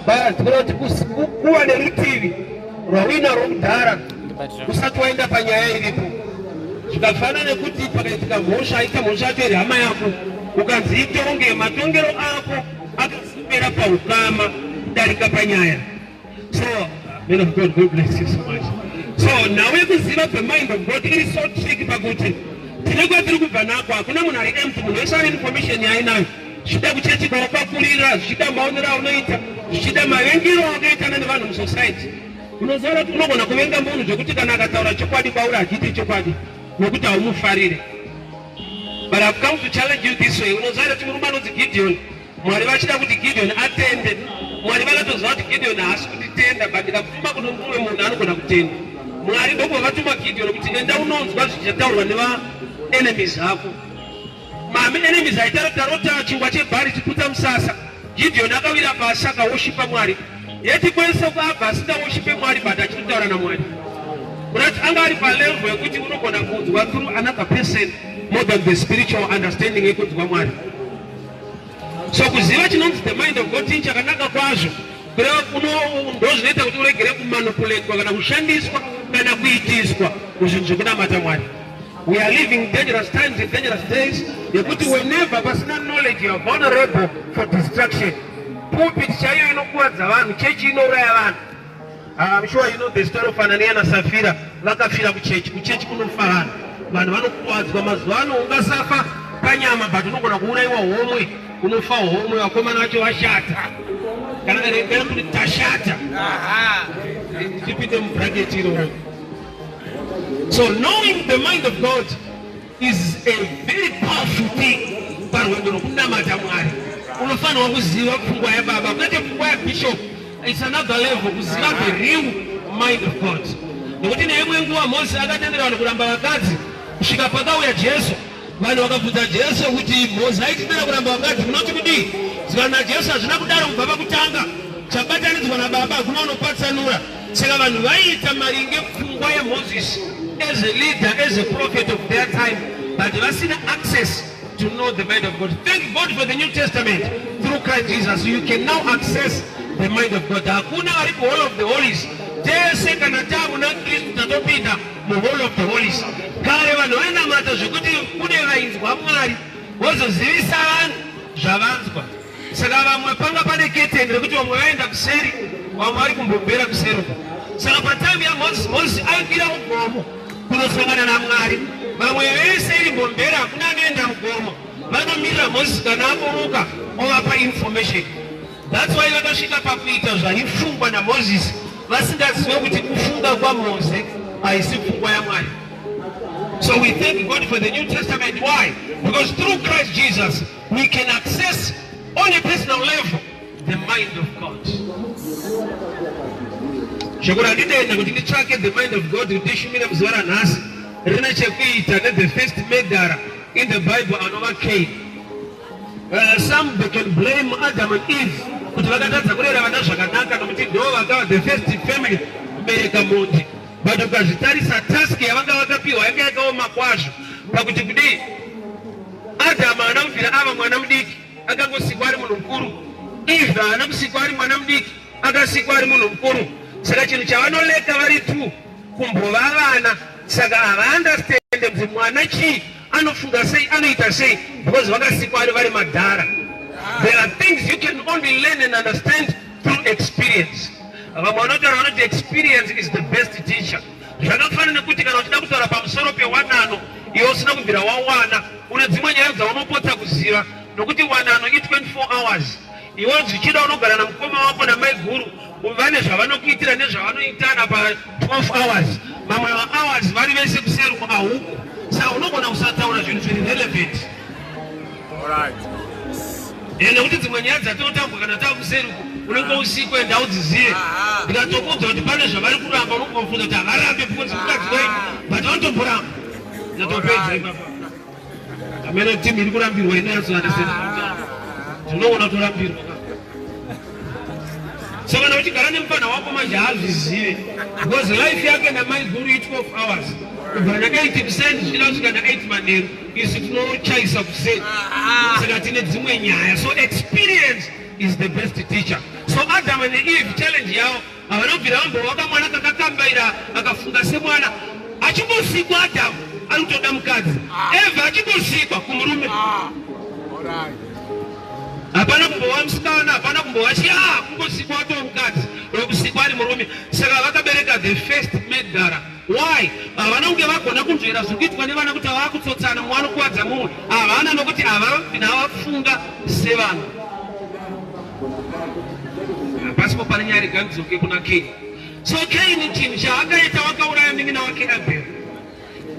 mabhara tinoti kuwa nerutivi rwawina rokudhara usati waenda panyaya iripo. Zvikafanana nekuti pakaitika mhosva, aita mhosva yacho iri hama yako, ukanzi itonge, matongero ako akazopera paukama kudarika panyaya. So, men of God, God bless you so much. So, nawe kuziva the mind of God iri so tricky pakuti tinenge tiri kubva nako, hakuna munhu ari empty, munhu wese ane information yainayo. Zvichida kuchechi kwawakakurira, zvichida maonero aunoita, zvichida mavengero akaitana nevanhu musociety. Unoziva kuti unogona kuvenga munhu zvekuti kana akataura chokwadi kwauri hachiiti chokwadi nokuti haumufarire. But I've come to challenge you this way. Unoziva kuti murume anonzi Gideon, Mwari vachida kuti Gideon atende. Mwari vakatoziva kuti Gideon haasi kutitenda, but ndikakutuma kuno mumwe munhu anogona kutenda. Mwari ndoko vatuma Gideon kuti enda unonzwa zvichataurwa neva-enemies ako. Mami enemies aitarota chingwa chebhari chiputsa musasa. Gideon akawira pasi akawoshipa Mwari. Yeti kwense kwabva asingawoshipe Mwari but achitotaura naMwari. Kuti anga ari palevel yekuti unogona kunzwa through another person more than the spiritual understanding yekunzwa Mwari. So kuziva chinonzi the mind of God chakanaka kwazvo. Ndozvinoita kuti uregere kumanipulatwa kana kushandiswa kana kuitiswa kuzvinhu zvekunamata Mwari. We are living dangerous times in dangerous days. Yekuti whenever pasina knowledge you are vulnerable for destruction. Pulpit chaiyo inokuwadza vanhu, chechi inouraya vanhu. I'm sure you know the story of Anania na Safira. Vakafira kuchechi kunofa vanhu. Vanhu vanokuwadzwa mazuva ano ungasafa panyama but unogona kuurayiwa homwe, unofa homwe, vakomana vacho vashata. Kana kana kuti tashata. Tipite mubracket iro. So knowing the mind of God is a very powerful thing. Parwendo nokunamata Mwari. Unofanirwa kuziva pfungwa yaBaba. Kwete pfungwa yaBishop. It's another level. Kuziva the real mind of God. Nokuti neimwe nguva Moses akatendera vanhu kuramba vakadzi. Kusvika pakauya Jesu. Vanhu vakabvunza Jesu kuti Moses aitendera kuramba vakadzi. Munoti kudii? Zikana Jesu hazvina kudaro kubva pakutanga. Chabatanidzwa naBaba hakuna unopatsanura. Saka vanhu vaiita maringe pfungwa yaMoses as a leader, as a prophet of their time, but vasina access to know the mind of God. Thank God for the New Testament through Christ Jesus. You can now access the mind of God. Hakuna ari ku Hall of the Holies. Tese kana tabu na Kristu tatopinda mu Hall of the Holies. Kare vanhu vainamata zvokuti kune vainzwa Mwari vozozivisa vanhu zvavanzwa. Saka vamwe panga pane keteni rekuti vamwe vaenda kuseri, vamwe vari kumbombera kuseri uko. Saka patime yaMoses aikwira mugomo kunosangana naMwari. Vamwe vese iri mbombera hakuna anoenda mugomo. Vanomirira Moses kana aburuka ovapa information. That's why vakasvika pakuita zvaifungwa naMoses vasingazive kuti kufunga kwaMose haisi pfungwa yaMwari. So we thank God for the New Testament. Why? Because through Christ Jesus we can access on a personal level the mind of God. Shokura nditaenda kuti nditsvake the mind of God kuti ndishumire muzuva ranhasi rina chekuita the first murderer in the Bible anova Cain. Some they can blame Adam and Eve kuti vakatadza kurera vana zvakanaka nokuti ndo vakava the first family kubereka muti. But ukazvitarisa task yavanga vakapiwa yanga yakaoma kwazvo pakuti kudii Adam haana kufira ava mwana mudiki akangosikwa ari munhu mukuru. Eve haana kusikwa ari mwana mudiki akasikwa ari munhu mukuru. Saka chinhu chavanoleka vari tu kumbova vana. Saka havaandastende kuti mwana chii anofunga sei anoita sei because vakasikwa ari vari madhara. There are things you can only learn and understand through experience. Vamwe vanotaura vanoti experience is the best teacher. Zvakafanana nekuti kana uchida kutaura pamusoro pewanano iwe usina kubvira wawana une dzimwe nyaya dzaunopotsa kuziva nokuti wanano i 24 hours. Iwe zvichida unogara namukoma wako namai guru vane zvavanokuitira nezvavanoitana pa 12 hours. Mamwe hours vari vese kuseri kuahuku. Saka unogona kusataura zvinhu zviri relevant. Alright. Nekuti dzimwe nyaya dzatinotambwa kana taakuseri unenge usiku enda udzizive. Ndikatokudza kuti pane zvavari kuramba unongofunga kuti havarambe because kukadzwai but vanotomboramba. Ndinatopedza ipapa. Amene timu iri kurambirwa inazo understand. Tinoona torambirwa. Saka kana uchigara nemufana wako manje hazvizive because life yake namai guru i 12 hours. Kubva na 80% zvichida kusvika na8 manheru isi tinochaisa kuseni. Saka tine dzimwe nyaya. So experience is the best teacher. So Adam and Eve challenge yao avanobvira vambo vakamwana kakakambaira akafunga semwana achimbosikwa Adam anotoda mukadzi Eva achimbosikwa kumurume hapana kumbova musikana hapana kumbova kumbosikwa wato mukadzi rokusikwa ari murume saka vakabereka the first medhara. Why? Havana kunge vagona kunzvera zvokuitwa nevana kuti hava kutsotsana mwana kuwadza mumwe havana nokuti havavafunga sevanhu. Pasipo pane nyaya reganidzoke kuna Cain. So Cain chinhu chaakaita wakauraya munin'ina wake Abel.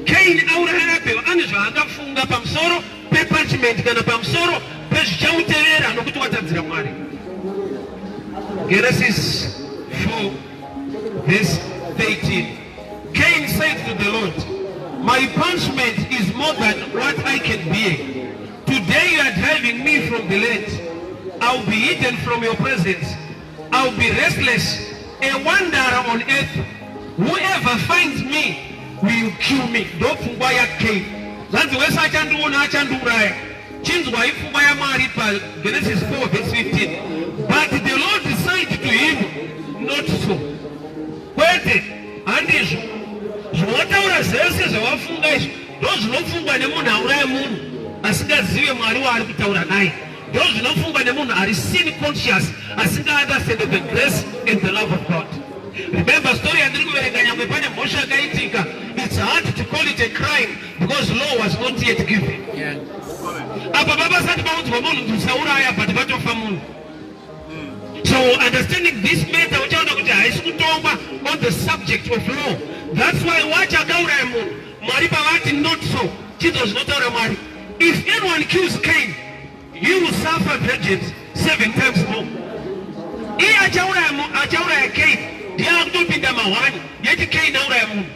Cain auraya Abel ane zvaakafunga pamusoro pepunishment kana pamusoro pezvichamutevera nokuti watadzira Mwari. Genesis 4 verse 13. Cain said to the Lord, my punishment is more than what I can bear. Today you are driving me from the land. I'll be hidden from your presence. I'll be restless, a wanderer on earth. Whoever finds me will kill me. Don't fungwaya Cain. Zanzi wesa achanduona achanduraya. Chinzwa ifungwaya Mwari pa Genesis 4 verse 15. But the Lord said to him, not so. Kwete, andizvo. Zvinotaura zvese zvavafunga izvo ndozvinofungwa nemunhu auraya munhu asingazive Mwari waari kutaura naye. Ndozvinofungwa nemunhu ari sin conscious asinga-understand the grace and the love of God. Remember story yandiri kuverenga nyangwe pane mhosva yakaitika. It's hard to call it a crime because law was not yet given. Apa vavasati vaudzwa munhu kuti usauraya but vatofa munhu. So understanding this matter uchaona kuti haisi kutongwa on the subject of law. That's why wachakauraya munhu Mwari pavati not so chinhu zvinotaura Mwari. If anyone kills Cain, he will suffer vengeance 7 times more. Iye achauraya Cain ndiye akutopinda mahwani yeti Cain auraya munhu.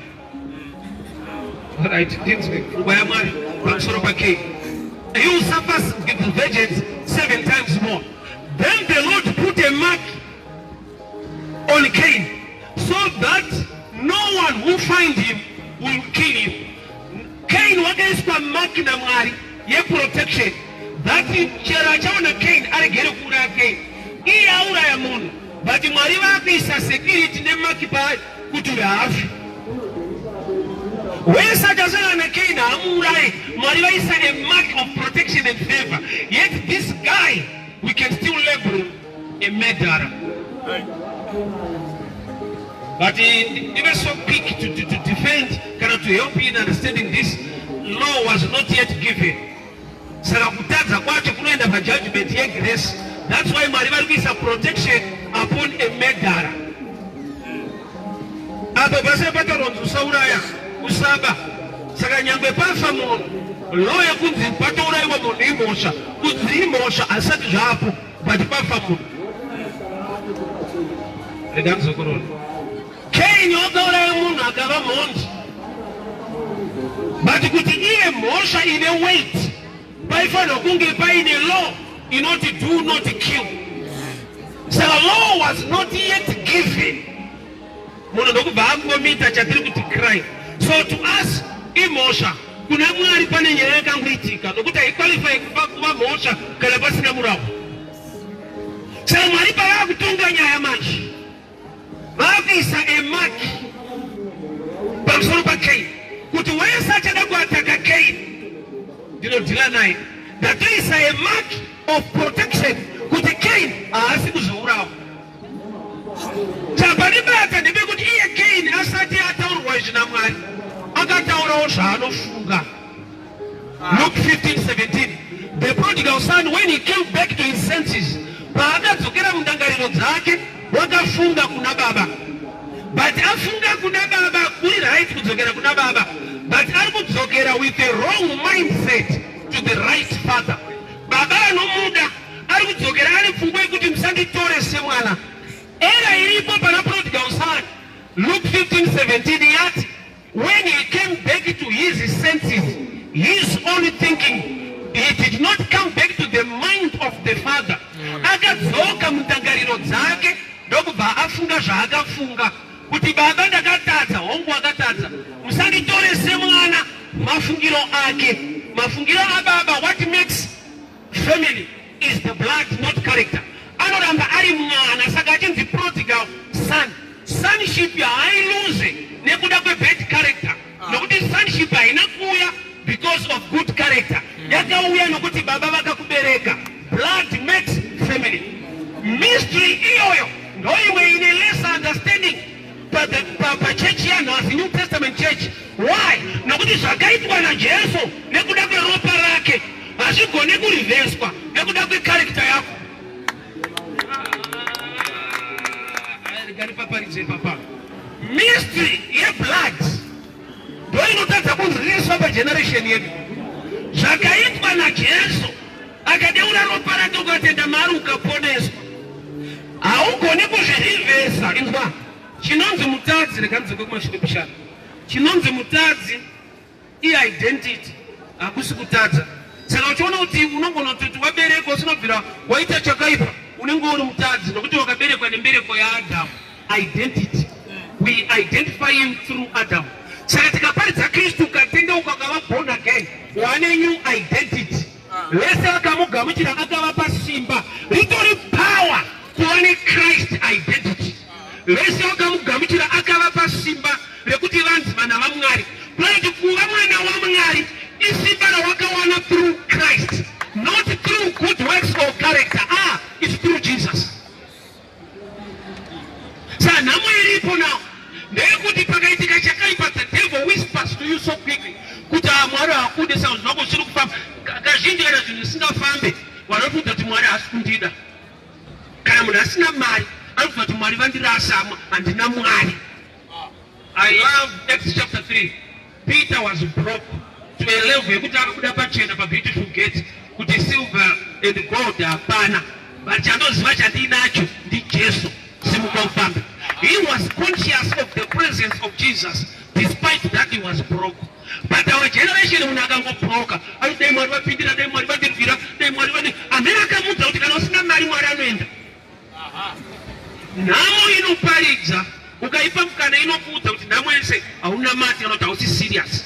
Alright, ndinzwe pfungwa yaMwari pamusoro paCain. He will suffer vengeance 7 times more. Then the Lord put a mark on Cain so that no one who finds him will kill him. Cain wakaiswa mark na Mwari ye protection. That chero achaona Cain aregere kuuraya Cain. Iye auraya munhu but Mwari vakaisa security nemark paari kuti haafi. Wese achasangana na Cain haamuurayi Mwari vaisa a mark of protection and favor. Yet this guy we can still label him a murderer. But he was so quick to defend, kind of to help you in understanding this. Law was not yet given. Saka kutadza kwacho kunoenda pajudgment yegrace. That's why Mwari varikuisa protection upon a murderer. Apo pase patoronzi usauraya usaba. Saka nyangwe pafa munhu law yekunzi patourayiwa munhu imhosva kunzi imhosva asati zvapo but pafa munhu. Rega ndizokorora. Cain wakauraya munhu akava mhondi but kuti iye mhosva ine weight paifanira kunge paine law inoti do not kill. Saka law was not yet given. Munhu ndokubva angomita chatiri kuti crime. So to us imhosva kuna Mwari pane nyaya yakangoitika nokuti haiqualify kuva mhosva kana pasina murauko. Saka Mwari pavakutonga nyaya manje vakuisa a mark pamusoro paCain kuti wese achada kuataka Cain ndinodhila naye ndatoisa a mark of protection kuti Cain haasi kuzourawa. Chapanibata ndepekuti iye Cain asati ataurwa izvi naMwari akataurawo zvaanofunga. Luke 15:17. The prodigal son when he came back to his senses paakadzokera mundangariro dzake wakafunga kuna baba. But afunga kuna baba kuri right kudzokera kuna baba. But ari kudzokera with a wrong mindset to the right father. Baba anomuda ari kudzokera ari pfungwa yekuti musanditore semwana. Era iripo pana prodigal son. Luke 15:17 yati when he came back to his senses, his own thinking, he did not come back to the mind of the father. Akadzoka mundangariro dzake ndokubva afunga zvaakafunga kuti baba ndakatadza hongu akatadza musanditore semwana. Mafungiro ake mafungiro ababa. What makes family is the blood, not character. anoramba ari mwana saka achinzi prodigal son. Sonship hailose nekuda kwebad character, nokuti sonship haina kuuya because of good character, yakauya nokuti baba vakakubereka. Blood makes family. Mystery iyoyo ndo imwe ine less understanding pachurch yanhasi, New Testament church. Why? Nokuti zvakaitwa naJesu nekuda kweropa rake hazvigone kuriveswa nekuda kwecharacter yako. Mystery yeblood ndo inotadza kunziriswa pageneration yedu. Zvakaitwa naJesu akadeura ropa rake ukatenda mari ukaponeswa, haugoni kuzvirivhesa. Inzwa, chinonzi mutadzi, rega ndidzoke kumashure bishana, chinonzi mutadzi identity, hakusi kutadza. Saka uchiona kuti unongona kuti waberekwa usinobvira waita chakaipa unenge uri mutadzi, nokuti wakaberekwa nembereko yaAdamu. Identity, we identify you through Adam. Saka tikaparidza Kristu ukatendeuka ukava born again, wane new identity. Vese vakamugamuchira akavapa simba, ritori power kuwane Christ identity. Vese vakamugamuchira akavapa simba rekuti vanzi vana vaMwari. Kuti kuva mwana waMwari isimba rawakawana through Christ, not through good works or character. It's through Jesus. Sasa namo ilipo nao ndekuti pakaitika chakaipa, the devil whispers to you so quickly kuti Mwari hakude sounds nako chiri kufamba. Kazhinji kana zvinhu zvisingafambe vanotudza kuti Mwari hasi kundida. Kana munhu asina mari anotudza kuti Mwari vandirasa, handina Mwari. I love Acts chapter 3. Peter was broke to a level yekuti akabuda pachena pabeautiful gate kuti silver and gold hapana, but chandoziva chandinacho ndiJesu, simuka ufambe. He was conscious of the presence of Jesus despite that he was broke. But our generation unakangobroka, dai Mwari vapindira, dai Mwari vandirwira, dai Mwari vani amene akamudza kuti kana usina mari Mwari anoenda. Nhamo inoparidza, ukaipa mukana inokuudza kuti ndamwese hauna mati, kana kuti hausi serious.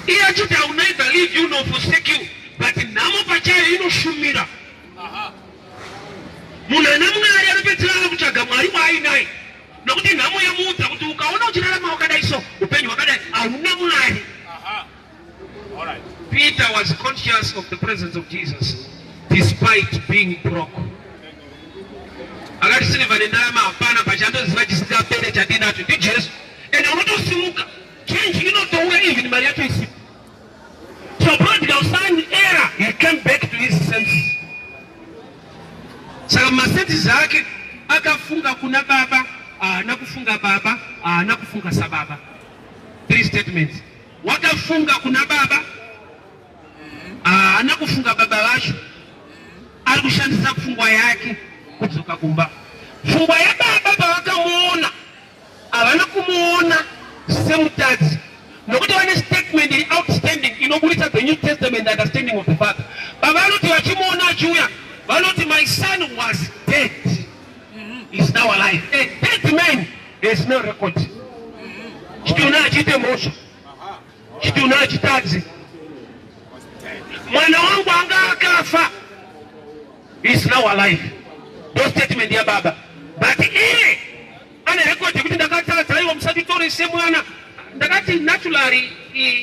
Iye achiti haunaitha leave you nor forsake you, but nhamo pachayo inoshumira. Munhu ana Mwari anopedzera kutsvaga Mwari waainaye, nokuti nhamo yamuudza kuti ukaona uchirarama wakadai so, upenyu wakadai, hauna Mwari. Peter was conscious of the presence of Jesus despite being broke. Akati silva nendarama hapana, pachandoziva chisingapere chandinacho ndiJesu. Ende unotosimuka, change inotouya even mari yacho isipo. So prodigal son era, he came back to his senses. Saka masenses ake akafunga kuna baba, nakufunga baba, nakufunga sababa. 3 statements. Wakafunga kuna baba, nakufunga baba vacho, ari kushandisa pfungwa yake kudzoka kumba. Pfungwa yababa pavakamuona havana kumuona semutadzi, nokuti vane statement iri outstanding inoburitsa the New Testament understanding of the Father. Baba vanoti vachimuona achiuya vanoti my son was dead, is now alive. A dead man is no record. Chitiuna achite mosha, chitiuna achitadzi, mwana wangu anga akafa, is now alive. Those statement ya baba. But ane record kuti ndakatadza iwo musatitorise mwana. Ndakati naturally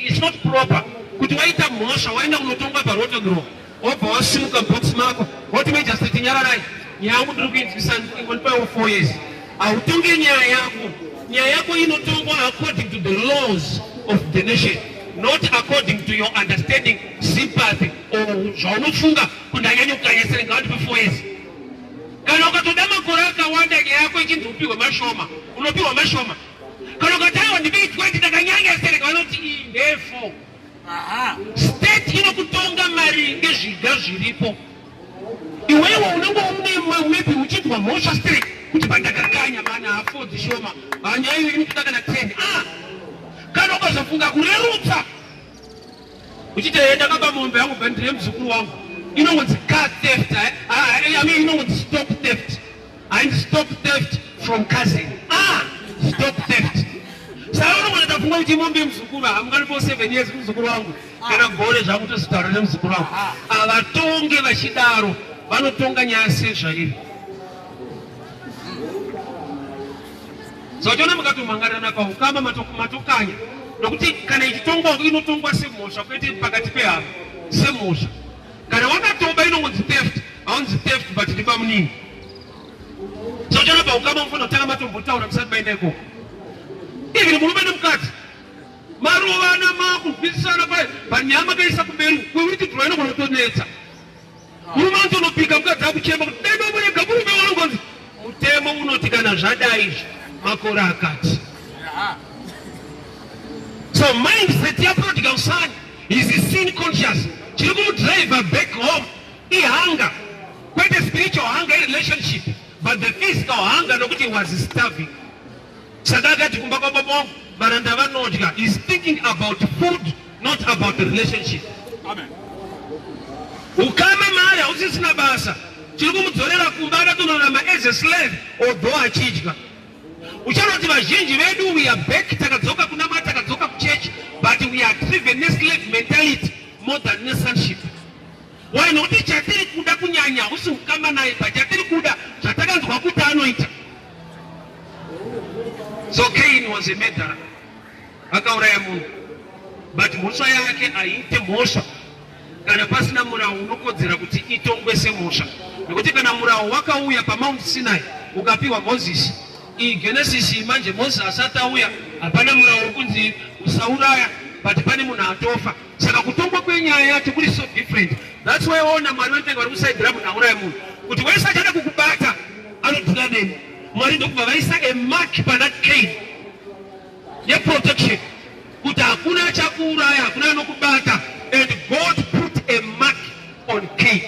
is not proper kuti waita mhosva waenda kunotongwa parota grow obva wasimuka box mako woti major state nyararai nyaya yangu ndiri kuinzwisa ngonipa 4 years. Hautonge nyaya yako inotongwa according to the laws of the nation, not according to your understanding, sympathy or zvaunofunga kundanyanya kukanyesera ngavati pa 4 years. Kana ukatoda makore akawanda nyaya yako ichinzi upiwe mashoma, unopiwa mashoma. Kana ukatawa ndibeitwa ndakanyanya sereka vanoti iyi ndefo. State inokutonga mari ngezviga zviripo. Iwewe unenge maybe uchitwa mhosva straight kuti pandakakanya mana hafodzi shoma nyaya iyo inokuda kana 10. Kana ukazofunga kurerutsa uchiti ndakapa mombe yangu bhandire muzukuru wangu inongonzi car theft, inongonzi stop theft, and stop theft from cousin. Stop theft. Saka unogona tafunga kuti mombe muzukuru hamungani po 7 years muzukuru wangu kana gore zvakutozitaura nemuzukuru wangu. Avatonge vachidaro vanotonga nyaya sezvairi. Saka tiona mukatomangarana paukama matokanya nokuti kana ichitongwa inotongwa semhosva kwete pakati pehama semhosva. Kana wakatoba inongonzi theft, haunzi theft but ndipa munini. Saka tiona paukama mufana kutanga matombotaura musati maenda ikoko. Even murume nemukadzi marovana makubvisana panyama kaisa kumberi kwewitidhura inogona kutonetsa. Murume anotopika mukadzi akuchema kuti dai domurega murume wanongonzi mutemo unoti kana zvadai makore akati. So mindset ya prodigal son is sin conscious. Chiri kumudriver back home ihunger, kwete spiritual hunger relationship but the physical hunger nokuti he was starving. Saka akati kumba kwa baba wangu varanda vanodya, is thinking about food not about the relationship. Amen. Ukama mari hausisina basa chiri kumudzorera kumba akatononama as a slave although achidya. Uchanoti vazhinji vedu we are back takadzoka kunama takadzoka kuchurch but we are driven neslave mentality more than sonship. Why not chatiri kuda kunyanya usi ukama naye but chatiri kuda zvatakanzwa kuti anoita. So Cain was a murderer. Akauraya munhu. But mhosva yake aite mhosva kana pasina murau unokodzera kuti itongwe semhosva. Nekuti kana murau wakauya paMount Sinai ukapiwa Moses, Genesis manje Moses asati auya hapana murau kunzi usauraya but pane munhu atofa. Saka kutongwa kwenyaya yacho kuri so different. That's why ona Mwari vanotenga vari kusaidhira munhu auraya munhu kuti wese achada kukubata anodhura nemi. Mwari ndokubva vaisa a mark pana Cain ye protection kuti hakuna achakuuraya, hakuna anokubata, and God put a mark on Cain.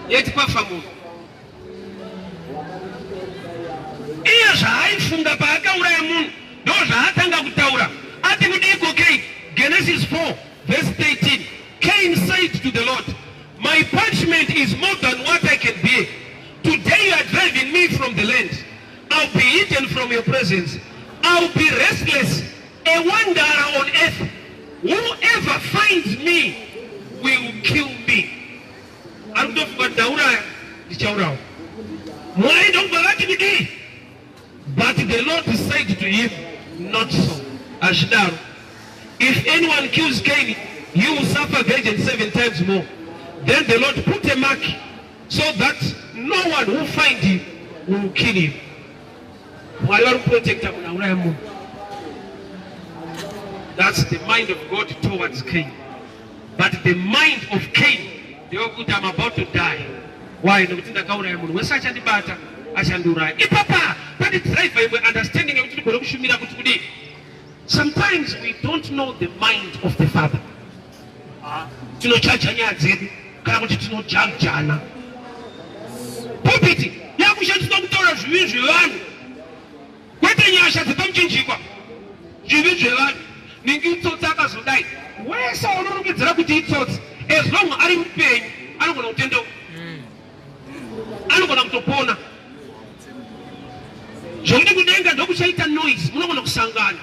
Yeti pafa munhu iye zvaaifunga paakauraya munhu ndo zvaatanga kutaura ati kudiko Cain. Genesis 4 verse 13, Cain said to the Lord, my punishment is more than what I can bear. Today you are driving me from the land. I'll be eaten from your presence. I'll be restless, a wanderer on earth. Whoever finds me will kill me. But the Lord said to him, not so. Ashdaru, if anyone kills Cain, he will suffer vengeance 7 times more. Then the Lord put a mark so that no one who finds him will kill him. That's the mind of God towards Cain. But the mind of Cain, they are good, I'm about to die. Why? But understanding sometimes we don't know the mind of the Father. Pulpit, yakushandiswa kutaura zvivi zvevanhu kwete nyasha dzepamchinjikwa. Zvivi zvevanhu ningi itsotsi akazodai wese unorongedzera kuti itsotsi as long ari mupenyu anogona kutendeuka, anogona kutopona. Zvokuti kudenga ndokuchaita noise munogona kusangana.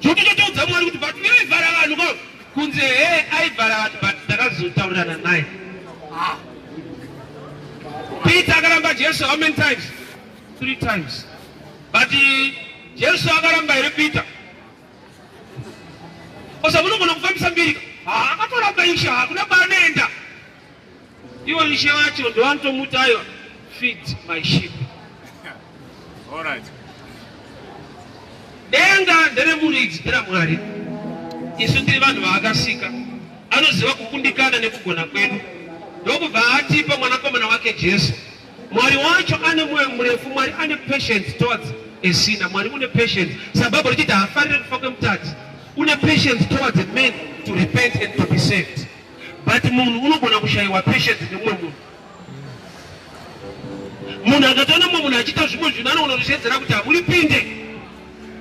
Zvokuti chotoudza Mwari kuti but aivhara vanhu kunze aivhara vanhu but ndakazotaurirana naye. Peter akaramba Jesu how many times? 3 times. But Jesu akaramba here Peter. Osa munogona kufambisa mbiri. Akatoramba Isha hakuna banenda. Iwo Isha wacho ndo anotomutayo feed my sheep. All right. Denga ndere muridzi ndera Mwari. Isu tiri vanhu vaakasika. Anoziva kukundikana nekugona kwedu. Ndokubva atipa mwanakomana wake Jesu. Mwari wacho ane mwoyo murefu. Mwari ane patience towards a sinner. Mwari une patience. Sababu richiti haafariri kufa kwemutadzi. Une patience towards a man to repent and to be saved. But munhu unogona kushayiwa patience nemumwe munhu. Munhu akatoona mumwe munhu achiita zvimwe zvinhu anogona kuzviedzera kuti hamuripinde.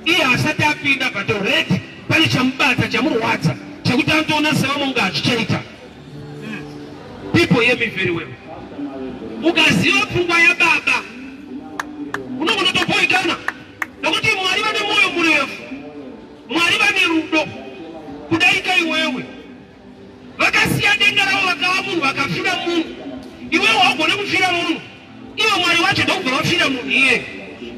Iye asati apinda but already pane chamubata chamurwadza chekuti anotoona sevamunga achichaita. People hear me very well. Ukaziva pfungwa yaBaba unogona kutopoikana nokuti Mwari vane mwoyo murefu, Mwari vane rudo kudarika iwewe. Vakasiya denga ravo vakava munhu vakafira munhu. iwe wagona kufira munhu iwe Mwari wacho ndokubva vafira munhu iye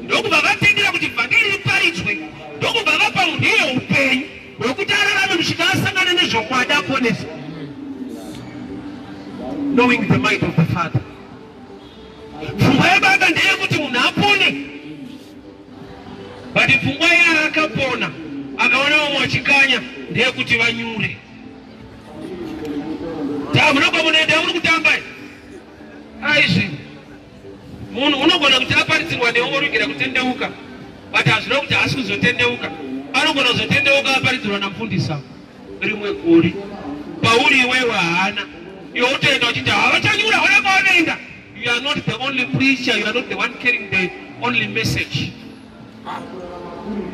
ndokubva vatendera kuti vhangeri riparidzwe ndokubva vapa munhu iye upenyu hwekuti ararame kusvika asangana nezvokwadi aponesa. Knowing the mind of the Father. Pfungwa yebaba ndeyekuti munhu apone, but pfungwa yaakapona akaona vamwe vachikanya ndeyekuti vanyure. Munogona munoenda muri kutamba aizvi munhu unogona kuti aparidzirwa neongorukira kutendeuka, but hazvina kuti hasi kuzotendeuka. Anogona kuzotendeuka aparidzirwa namufundisa rimwe gori pauri iwewe haana iwe utoenda uchiti havachanyura havana kwavanoenda. You are not the only preacher, you are not the one carrying the only message.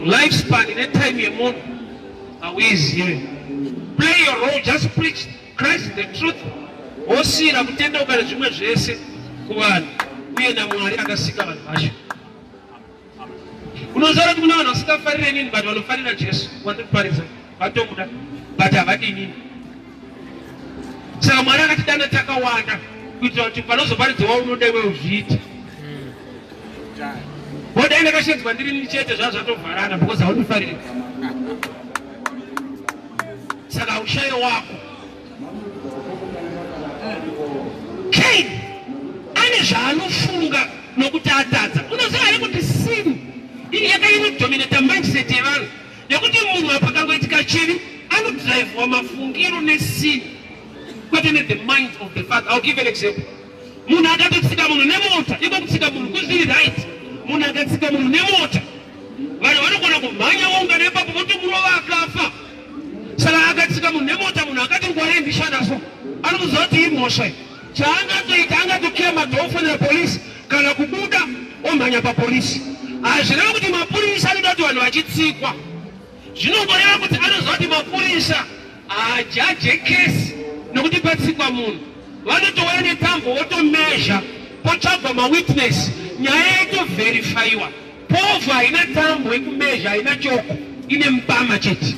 Lifespan in a time you mourn is here. Play your role, just preach Christ the truth. Osira kutendeuka nezvimwe zvese kuvanhu uye naMwari akasika vanhu vacho. Unoziva kuti kuna vanhu vasingafarire nini but vanofarira Jesu wandikuparidza vatomuda but havadini. Saka Mwari akatidana takawanda kuitira kuti panozoparidzawo unoda iwe uzviite. Boda ine kashedzwa ndiri chete zvatovharana because haundifarire. Saka ushayo wako. Cain ane zvaanofunga nokuti atadza. Unoziva here kuti sin yakainodominata mindset yevanhu yekuti munhu apakangoitika chivi anodrivewa mafungiro nesin kwete the mind of the Father. I'll give an example. Munhu akatotsika munhu nemota, iko kutsika munhu kuzviri right. Munhu akatsika munhu nemota, vanhu vanogona kumhanya waungana ipapo votomurova akafa. Saka akatsika munhu nemota, munhu akati ngwarembisha naso anokuziva kuti imhosva. Chaangatoita angatokira madhofonera polisi kana kubuda omhanya papolisi. Hazvireva kuti mapurisa anoda kuti vanhu vachitsikwa. Zvinongoreva kuti anoziva kuti mapurisa hajaje kesi nokuti patsikwa munhu vanotouya netambo votomezha potsvagwa mawitness nyaya yotovherifayiwa. Povha haina tambo yekumezha, haina choko, ine mupama chete.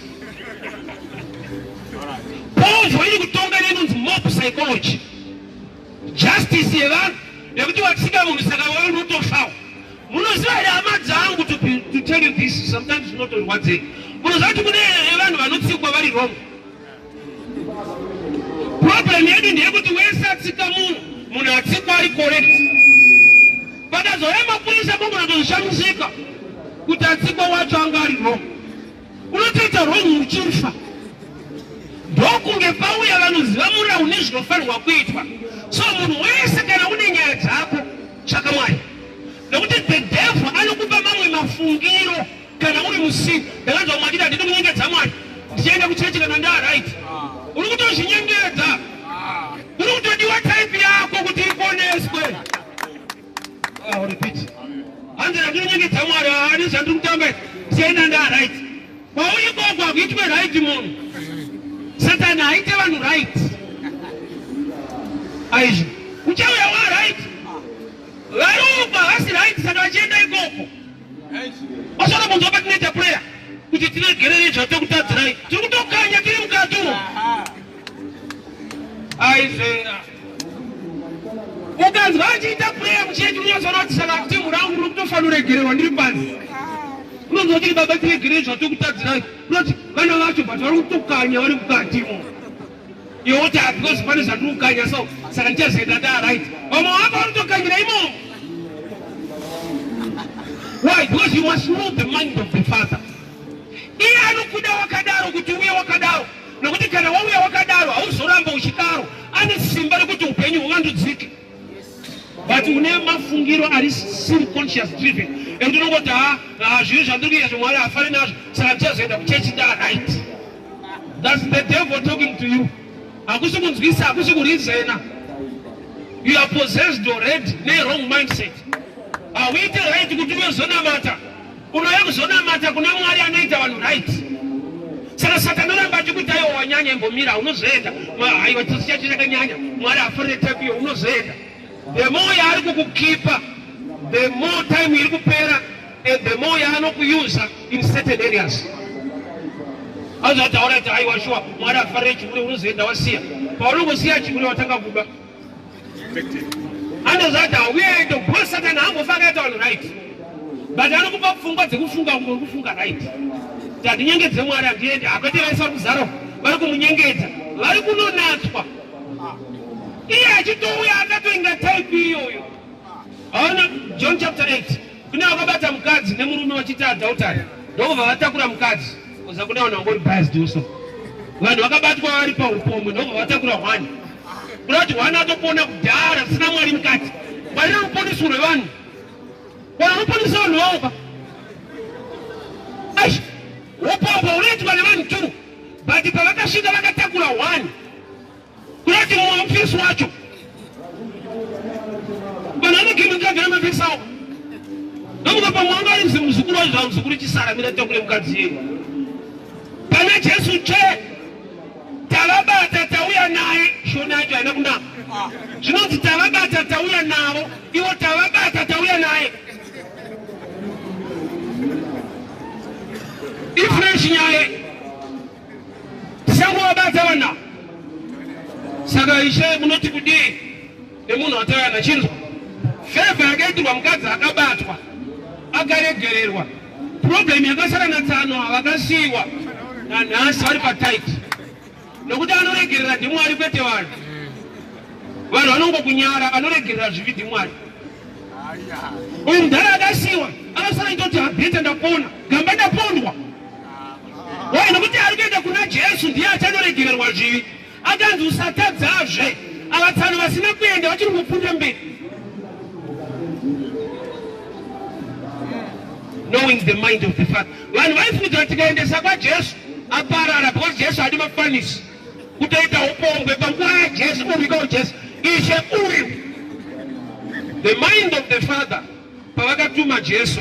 Povha iri kutonga nenonzi mob psychology, justice yevanhu yekuti watsika munhu saka wawe unotofawo. Munoziva here hama dzangu to tell you this, sometimes not on one day. Munoziva kuti kune vanhu vanotsikwa vari wrong. Problem yedu ndeyekuti wese atsika munhu atsikwa ari correct. Pakazouya mapurisa mogona kuzoshamishika kuti atsikwa wacho anga ari wrong. Unotoita wrong uchifa. Ndokunge pauya vanoziva murau nezvinofanirwa kuitwa. So munhu wese kana une nyaya dzako tsvaka Mwari. Nokuti the devil anokupa mamwe mafungiro kana uri musini. Ndakanzwa mwachiti handidi kunyengedza Mwari, ndichienda kuchechi kana ndaa right. Uri kutozvinyengedza. Uri kutodiwa type yako kuti iponeswe. Repeat. Hanzi handidi kunyengedza Mwari, handisi handiri kutamba ndichienda ndaa right. Pauyi koko hakuitwe right munhu. Satani haite vanhu right. Aizvi uchauya wa right. Varumba hasi right saka vachienda ikoko. Osara munhu wapa tinoita prayer kuti tine gerere zvatokutadzirai. Tiri kutokanya tiri mukati umo. Aizvera. Ukanzwa achiita prayer muchechi unozoona kuti saka kuti murangu riri kutofanira kuregererwa ndiri panzi. Unonzwa kuti baba tine gerere zvatokutadzirai. Unoti vana vacho but vari kutokanya vari mukati umo. Iwe woti because pane zvandiri kukanya so saka ndichazoenda ndaa right. Vamwe vako vari kutokanyira imomo. Why? Because you must know the mind of the Father. Iye anokuda wakadaro kuti uye wakadaro. Nokuti kana wauya wakadaro hauzoramba uchidaro. Ane simba rekuti upenyu huvandudzike. But une mafungiro ari subconscious driven. Ekuti unongoti zvinhu zvandiri kuita zvomwari hafani nazvo saka ndichazoenda kuchechi ndaa right. That's the devil talking to you. Hakusi kunzwisa, hakusi kurizena. You are possessed already ne-wrong mindset. Hauiti right kuti uzonamata. Unouya kuzonamata kuna Mwari anoita vanhu right. Saka Satani anoramba achikuti aiwa wanyanya imbomira unozoenda. Aiwa chisichachi chakanyanya. Mwari hafanire type iyo unozoenda. The more yaari kukukipa, the more time iri kupera, and the more yaanokuyuza in certain areas. Azataura aiwa shuwa Mwari hafanire chimuri unozoenda wasiya. Paunongosiya chimuri watanga kuba. Anozata uye to bosa kana angofaka it on right. But anokupa kufunga dzekufunga right. Tati nyengedze Mwari ndiende akatiresa kuzaro vari kumunyengedza vari kunonatswa. Iye achitouya akatoinga type iyoyo. Aona John chapter 8. Kune vakabata mukadzi nemurume wachiti adhautari. Ndokubva vatakura mukadzi. Kuza kudaona ngori biased also. Vanhu vakabatwa vari paupombwe ndokubva vatakura hwani. Kurati hwana atopona kudhara sina Mwari mukati. Mwari anoponesa vanhu. Wanoponesa vanhu vavo. Aish. Upombwe unoitwa nevanhu tu. But pavakasvika vakatakura hwani. Kurati muofisi wacho. Vanhu vanogimikabvira mavhesi avo. Ndomukapa mwanga ari muzukuru wazvo muzukuru chisara mira takure mukadzi yeye. Pana Jesu che tavabata tauya naye shona yacho haina kunaka. Zvinonzi tavabata tauya navo ivo tavabata tauya naye. Ifresh nyaye tisangovabata vana. Saka Ishe munoti kudii nemunhu atauya nachinzwa. Fevha yakaitirwa mukadzi akabatwa akaregererwa. Problem yakasara natsano vakasiyiwa nanhasi vari pataiti. Nokuti anoregerera ndiMwari kwete vanhu. Vanhu vanongokunyara anoregerera zvivi ndiMwari. Uyu mudhara akasiyiwa anosara itoti habhita ndapona gamba ndapondwa. Wai nokuti ari kuenda kuna Jesu ndiye achanoregererwa zvivi. Akanzi usatadzazve avatsano vasina kuenda vachiri kupfuura mberi. Knowing the mind of the Father. Vanhu vaifunga tikaendesa kwaJesu aparara because Jesu hadi mafanisi. Kutoita upombwe panguva yaJesu uvika Jesu Ishe uyu. The mind of the Father pavakatuma Jesu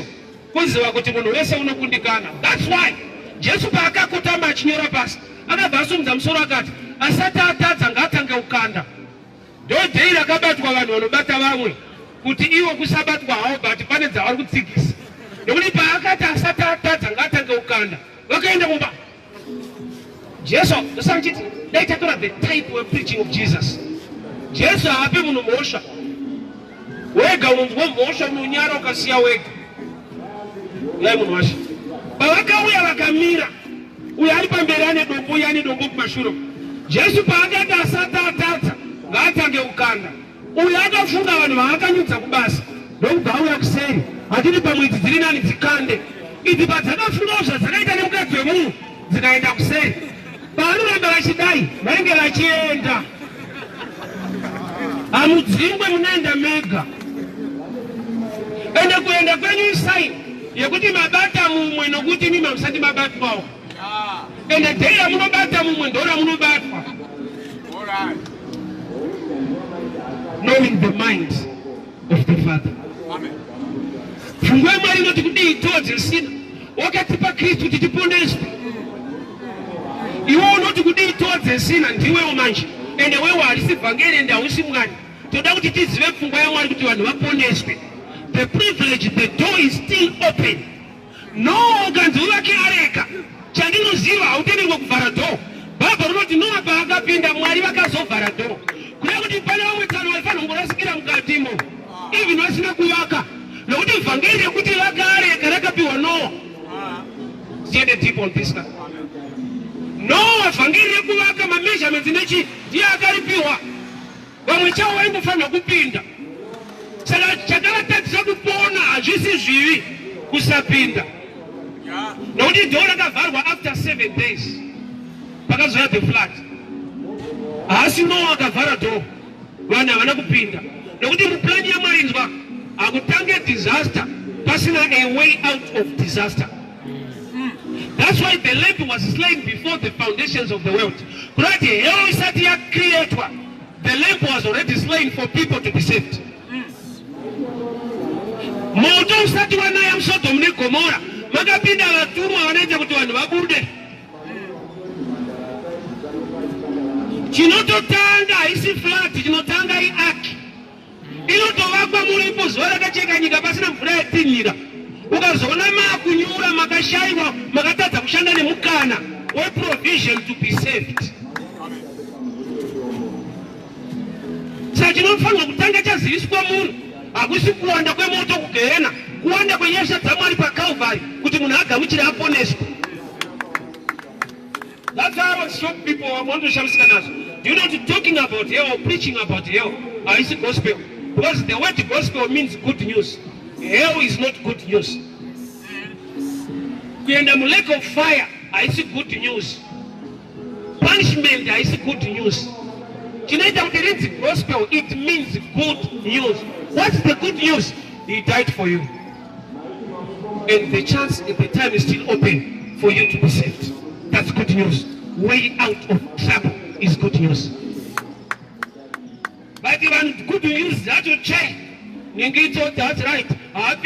kuziva kuti munhu wese unokundikana. That's why Jesu paakakotama achinyora pasi akabva asumudza musoro akati asati atadza ngaatange ukanda. Ndodhei rakabatwa vanhu vanobata vamwe kuti ivo kusabatwa havo but pane dzavari kutsigisa. Nokuti paakati asati atadza ngaatange ukanda vakaenda mumba. Jesu ndosanchiti daitatora the type of preaching of Jesus. Jesu haapi munhu mhosva. Wega unonzwa mhosva unonyara ukasiya wega. Yai munhu washe. Pavakauya vakamira uyo ari pamberi ane dombo uyo ane dombo kumashure. Jesu paakati asati atadza ngaatange ukanda. Uyo akafunga vanhu vaakanyudza kubasa. Ndokubva auya kuseri. Hatiri pamwe idzi dziri nani dzikande. Idzi padzakafungawo zvadzakaita nemukadzi wemunhu dzikaenda kuseri. Pavanoramba vachidai vanenge vachienda. Hamudzingwe munoenda mega. Ende kuenda kwenyu isaini yekuti mabata mumwe nokuti mimi musati mabatwawo. Ende dhei ramunobata mumwe ndo ramunobatwa. Knowing the mind of the Father. Amen. Fungwa Mwari inoti kudii todze sina. Wakatipa Kristu kuti tiponeswe. Iwe unoti kudii todze sina ndiwewo manje. Ende wewe harisi vhangeri ende hausi Mwari. Toda kuti tizive fungwa yaMwari kuti vanhu vaponeswe. The privilege, the door is still open. No ukanzi uvake areka. Chandinoziva hautenderwe kuvhara door. Bhabha runoti Noa paakapinda Mwari vakazovhara door. Kuda kuti pane vamwe tsano vaifanira kungorasikira mukatimo. Even vasina kuvaka. Nokuti vhangeri rekuti vakareka rakapiwa Noa. Siende deep on this now. Noa vhangeri rekuvaka mameasurements nechi ndiye akaripiwa. Vamwe chavo vaingofanira kupinda. Saka chakavatadzisa kupona hazvisi zvivi kusapinda. Nokuti dhoo rakavharwa after 7 days. Pakazouya the flood. Haasi Noa akavhara dhoo. Vanhu havana kupinda. Nokuti muplani yaMwari hakutange disaster pasina a way out of disaster. That's why the lamb was slain before the foundations of the world. Kurati hell isati yakreatwa. The lamb was already slain for people to be saved. Moto usati wanaya Sodom ne Gomora. Makapinda vatumwa wanaita kuti vanhu vabude. Chinototanga haisi flood, chinotanga iark. Inotovakwa muripo zuva rakacheka nyika pasina mvura yatinhira. Ukazoona makunyura makashaiwa makatadza kushanda nemukana we provision to be saved. Saka chinofanwa kutanga chaziviswa munhu hakusi kuwanda kwemoto kugehena, kuwanda kwenyasha dzaMwari paCalvary kuti munhu agamuchire aponeswe. That's how I shock people who want to shamisika nazo. Do you know what talking about hell or preaching about hell is gospel? Because the word gospel means good news. Hell is not good news. Kuenda mu lake of fire is good news. Punishment is good news. Tonight I'm telling the gospel, it means good news. What's the good news? He died for you. And the chance at the time is still open for you to be saved. That's good news. Way out of trouble is good news. But even good news, that's a check. That's right. Let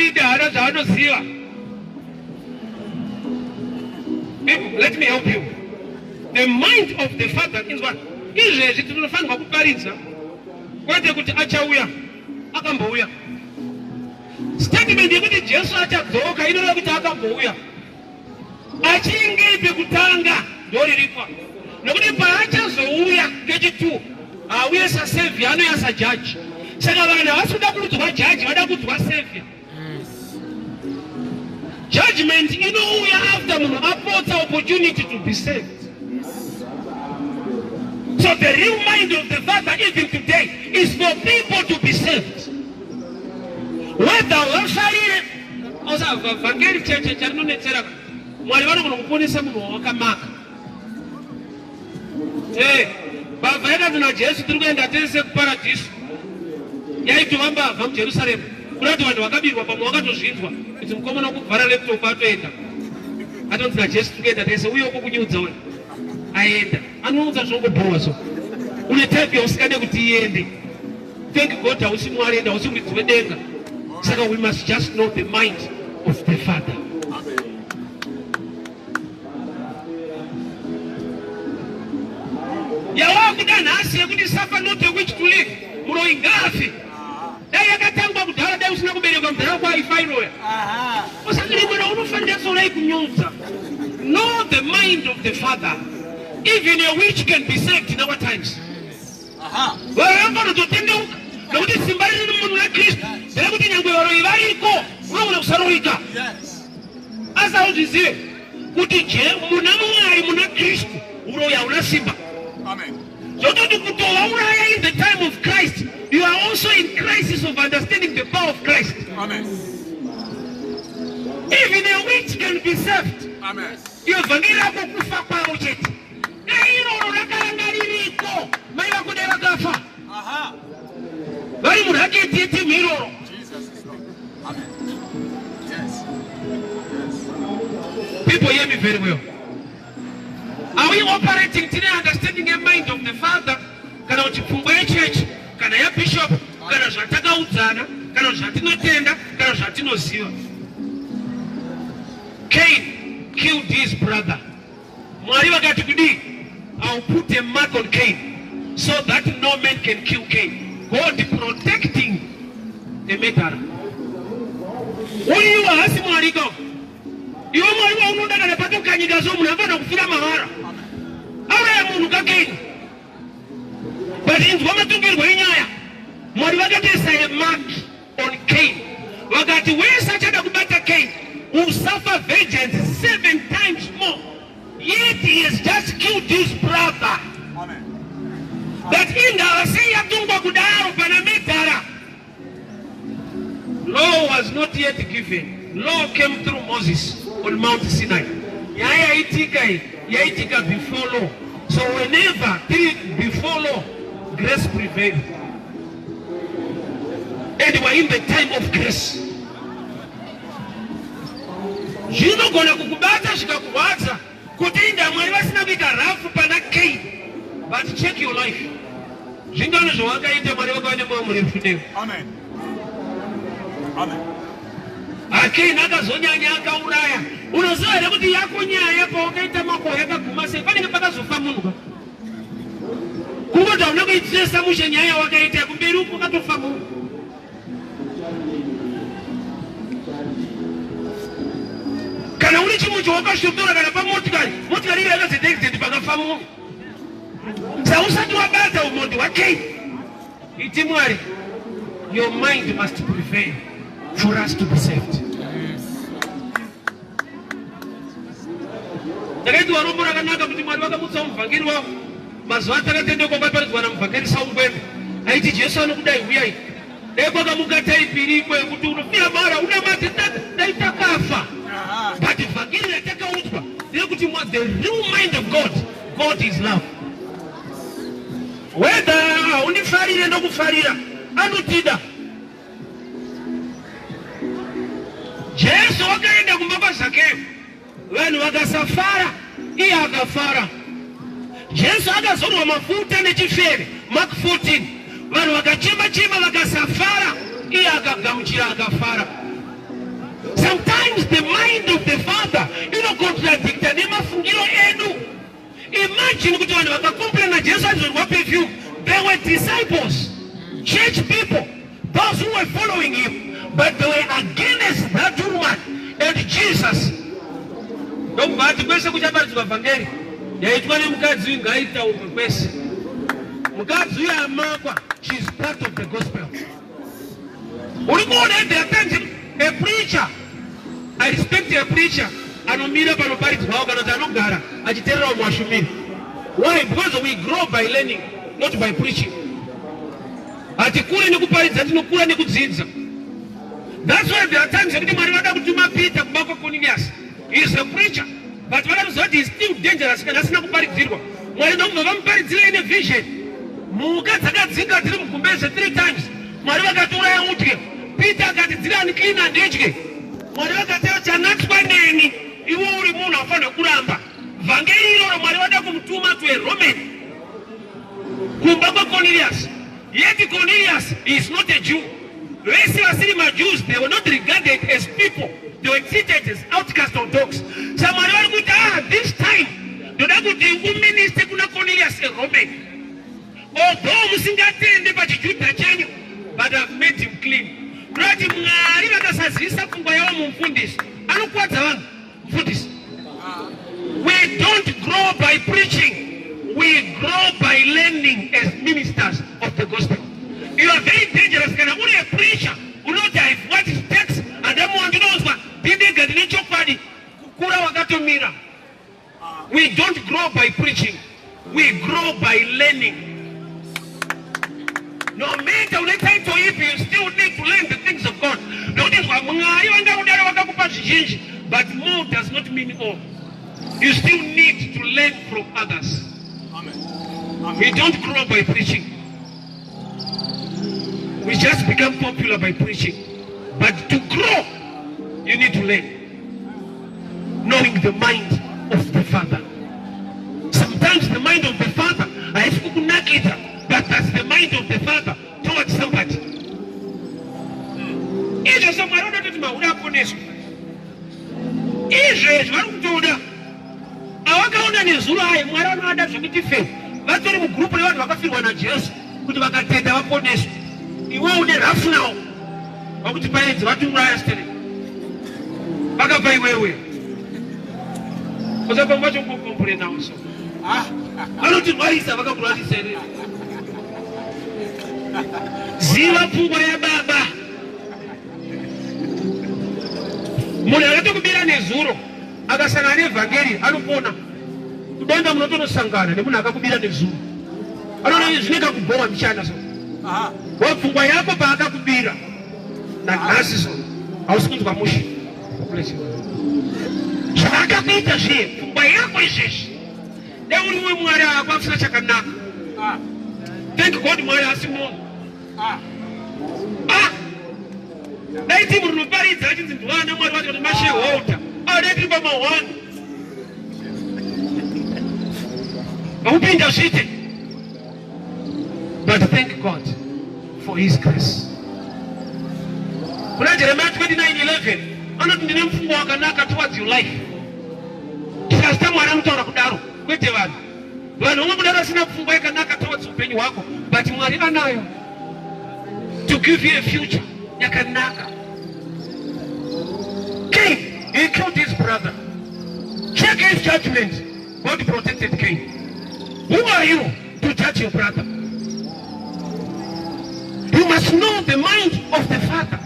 me help you. The mind of the Father is what? Izvezvi tinofanirwa kuparidza kwete kuti achauya akambouya. Statement yekuti Jesu achadzoka inoda kuti akambouya. Achinge pekutanga ndoriripa. Nokuti paachazouya kechitu auye saSavior anouya saJudge. Saka vanhu havasikuda kuudzwa Judge, vada kuudzwa Savior. Judgment inouya after munhu apotsa opportunity to be saved. So the real mind of the Father even today is for people to be saved. Whether washarire osa vangeri cheche chanonetsera Mwari vanokuponesa munhu wakamaka. Bavhaika tuna Jesu tiri kuenda tese kuparadhiso. Yaitova mbavha muJerusarema. Kurati vanhu vakabirwa pamwe vakatozvinzwa kuti mukomana wokuvhara laptop atoenda. Atonzi naJesu tiri kuenda tese uye uko kunyudza wena. Aenda. Anoudza zvongobhuwa so. Une type yausikade kuti iende. Thank God hausi Mwari enda hausi muridzi wedenga. Saka we must just know the mind of the Father. Yawakuda nhasi yekuti suffer not a witch to live. Muroyi ngafe. Dai yakatangwa kudhara dai usina kuberekwa mudhara kwaifairoya. Usakulimwana unofanira sorai kunyudza. Know the mind of the Father. Even a witch can be saved in our times. Varangototendeuka nokuti simba riri mumunhu waKristu rekuti nyangwe varoyi variko unogona kusarohwika. Asi hauzvizive kuti muna Mwari muna Kristu uroyi hauna simba. Zvototi kutovauraya in the time of Christ, you are also in crisis of understanding the power of Christ. Even a witch can be saved. Iyo vhangeri rako kufa kwavo chete. Iroro rakaranga ririko mai vakude vakafa. Vari muraketi yetimu iroro. People hear me very well. Are we operating today understanding a mind of the Father? Kana kuti pfungwa yechechi, kana yabishop, kana zvatakaudzana, kana zvatinotenda, kana zvatinoziva. Cain killed his brother. Mwari vakati kudii? I'll put a mark on Cain so that no man can kill Cain. God protecting the matter. Uyu hasi Mwari go. Iwe Mwari unoda kana pato kanyika zo munhu afana kufira mahara. Auraya munhu kaCain. But inzwa matungirwo enyaya. Mwari vakatoisa a mark on Cain. Vakati wese achada kubata Cain will suffer vengeance 7 times more. Yet he has just killed his brother. But in the law was not yet given. Law came through Moses on Mount Sinai. Yaitika before law. So whenever before law, grace prevailed. And they were in the time of grace. You know, gonna kukubata shikakuwaza. Kutinda Mwari vasina kuita rafu pana Cain. But check your life. Zvingano zvawakaita Mwari vakawane mwoyo murefu ndewo. Amen. Cain akazonyanya akauraya. Unoziva here kuti yako nyaya pawakaita makore akaguma sei panenge pakazofa munhu. Kungoti unokuitisa mushe nyaya wakaita kumberi uko katofa munhu. Kana uri chimunhu wakashotora kana pamotikari, motikari iri yakazidexit pakafa munhu. Sausati wabata umondi waCain. iti Mwari, your mind must prevail for us to be saved. Ndakati warombora kanaka kuti Mwari vakamutsa muvhangeri wavo mazuva atakatendeuka kwaparidzwa namuvhangeri Saungwembe aiti Jesu anokudai uyai dai kwakamuka taipiri ikweyo kuti unofira mara una mati dai takafa. But vhangeri ratakaudzwa ndeyekuti the real mind of God is love. Whether unifarire ndokufarira anotida. Jesu wakaenda kumba kwa Zakeo, vanhu vakasafara, iye akafara. Jesu akazorwa mafuta nechifeve, Mark 14. Vanhu vakachema vakasafara, iye akagamuchira akafara. Sometimes the mind of the Father contradicta nemafungiro edu. Imagine kuti vanhu vakacomplain na Jesu azorwa perfume. They were disciples, church people, those who were following him, but they were against that woman and Jesus. Ndombati kwese kuchaparidzwa vhangeri yaitwa nemukadzi uyu ngaitaurwe kwese. Mukadzi uyu amakwa, she is part of the gospel. Uri kuona there are times a preacher, I respect a preacher, anomira panoparidzwawo kana kuti anogara achitererawo mwashumiri. Why? Because we grow by learning, not by preaching. Hatikuri nekuparidza, tinokura nekudzidza. That's why there are times when Mwari vada kutuma Peter kumba kwa Cornelius. He is a preacher, but vakazoti he is still dangerous kana asina kuparidzirwa. Mwari ndomva vamuparidzira ine vision. Mhuka dzakadzinga dziri mugumbeze 3 times. Mwari vakatora utye. Peter akati dziri unclean handidye. Mwari vakatero chanatswa neni. Iwe uri munhu afanira kuramba. Vhangeri iroro Mwari vada kumutuma to a Roman. Kumba kwa Cornelius. Yet Cornelius is not a Jew. The Jews, they were not regarded as people. They were treated as outcasts or dogs. So this time, the minister Cornelius a Roman. Although Musingatende but Judah change, but I've made him clean. We don't grow by preaching. We grow by learning as ministers of the gospel. You are very dangerous. Can I only a preacher who knows what it takes and then want to know what did they get in your body? We don't grow by preaching. We grow by learning. No matter what time to eat, you still need to learn the things of God. But more does not mean all. You still need to learn from others. Amen. We don't grow by preaching. We just become popular by preaching. But to grow, you need to learn. Knowing the mind of the Father. Sometimes the mind of the Father, but that's the mind of the Father towards somebody. Awakaona nezuro ayi Mwari anoda zvekuti fe vatori mugrupu revanhu vakafirwa naJesu kuti vakatenda vaponeswe. Iwe une rafu nawo wakuti paedzi vatumuraya stere vakabva iwewe usapamba chokukompure nawo so vanoti rwarisa vakakurwarisa here. Ziva pfungwa yaBaba. Munhu akatokubira nezuro akasangana nevhangeri anopona. Kudenga munotonosangana nemunhu akakubira nezuro anoona zvinenge kugowa mishana so wapfungwa yako paakakubira nanhasi so hausi kunzwa mushi zvakakuita zviye pfungwa yako izvezvi neuriwe Mwari akwafisa chakanaka. Thank God Mwari asi munhu. Daiti munhu unoparidza achinzi ndwana Mwari vacho kuti masheholder adetiri pamahwana vakupinda zvite. But thank God for his grace. Kuna Jeremiah 29:11 anoti ndine mfungo wakanaka towards your life. Tikazita Mwari anotaura kudaro kwete vanhu. Vanhu vamwe kudaro asina mfungo yakanaka towards upenyu hwako, but Mwari anayo to give you a future yakanaka. Cain, he killed his brother. Check his judgment. God protected Cain. Who are you to judge your brother? must know the mind of the Father.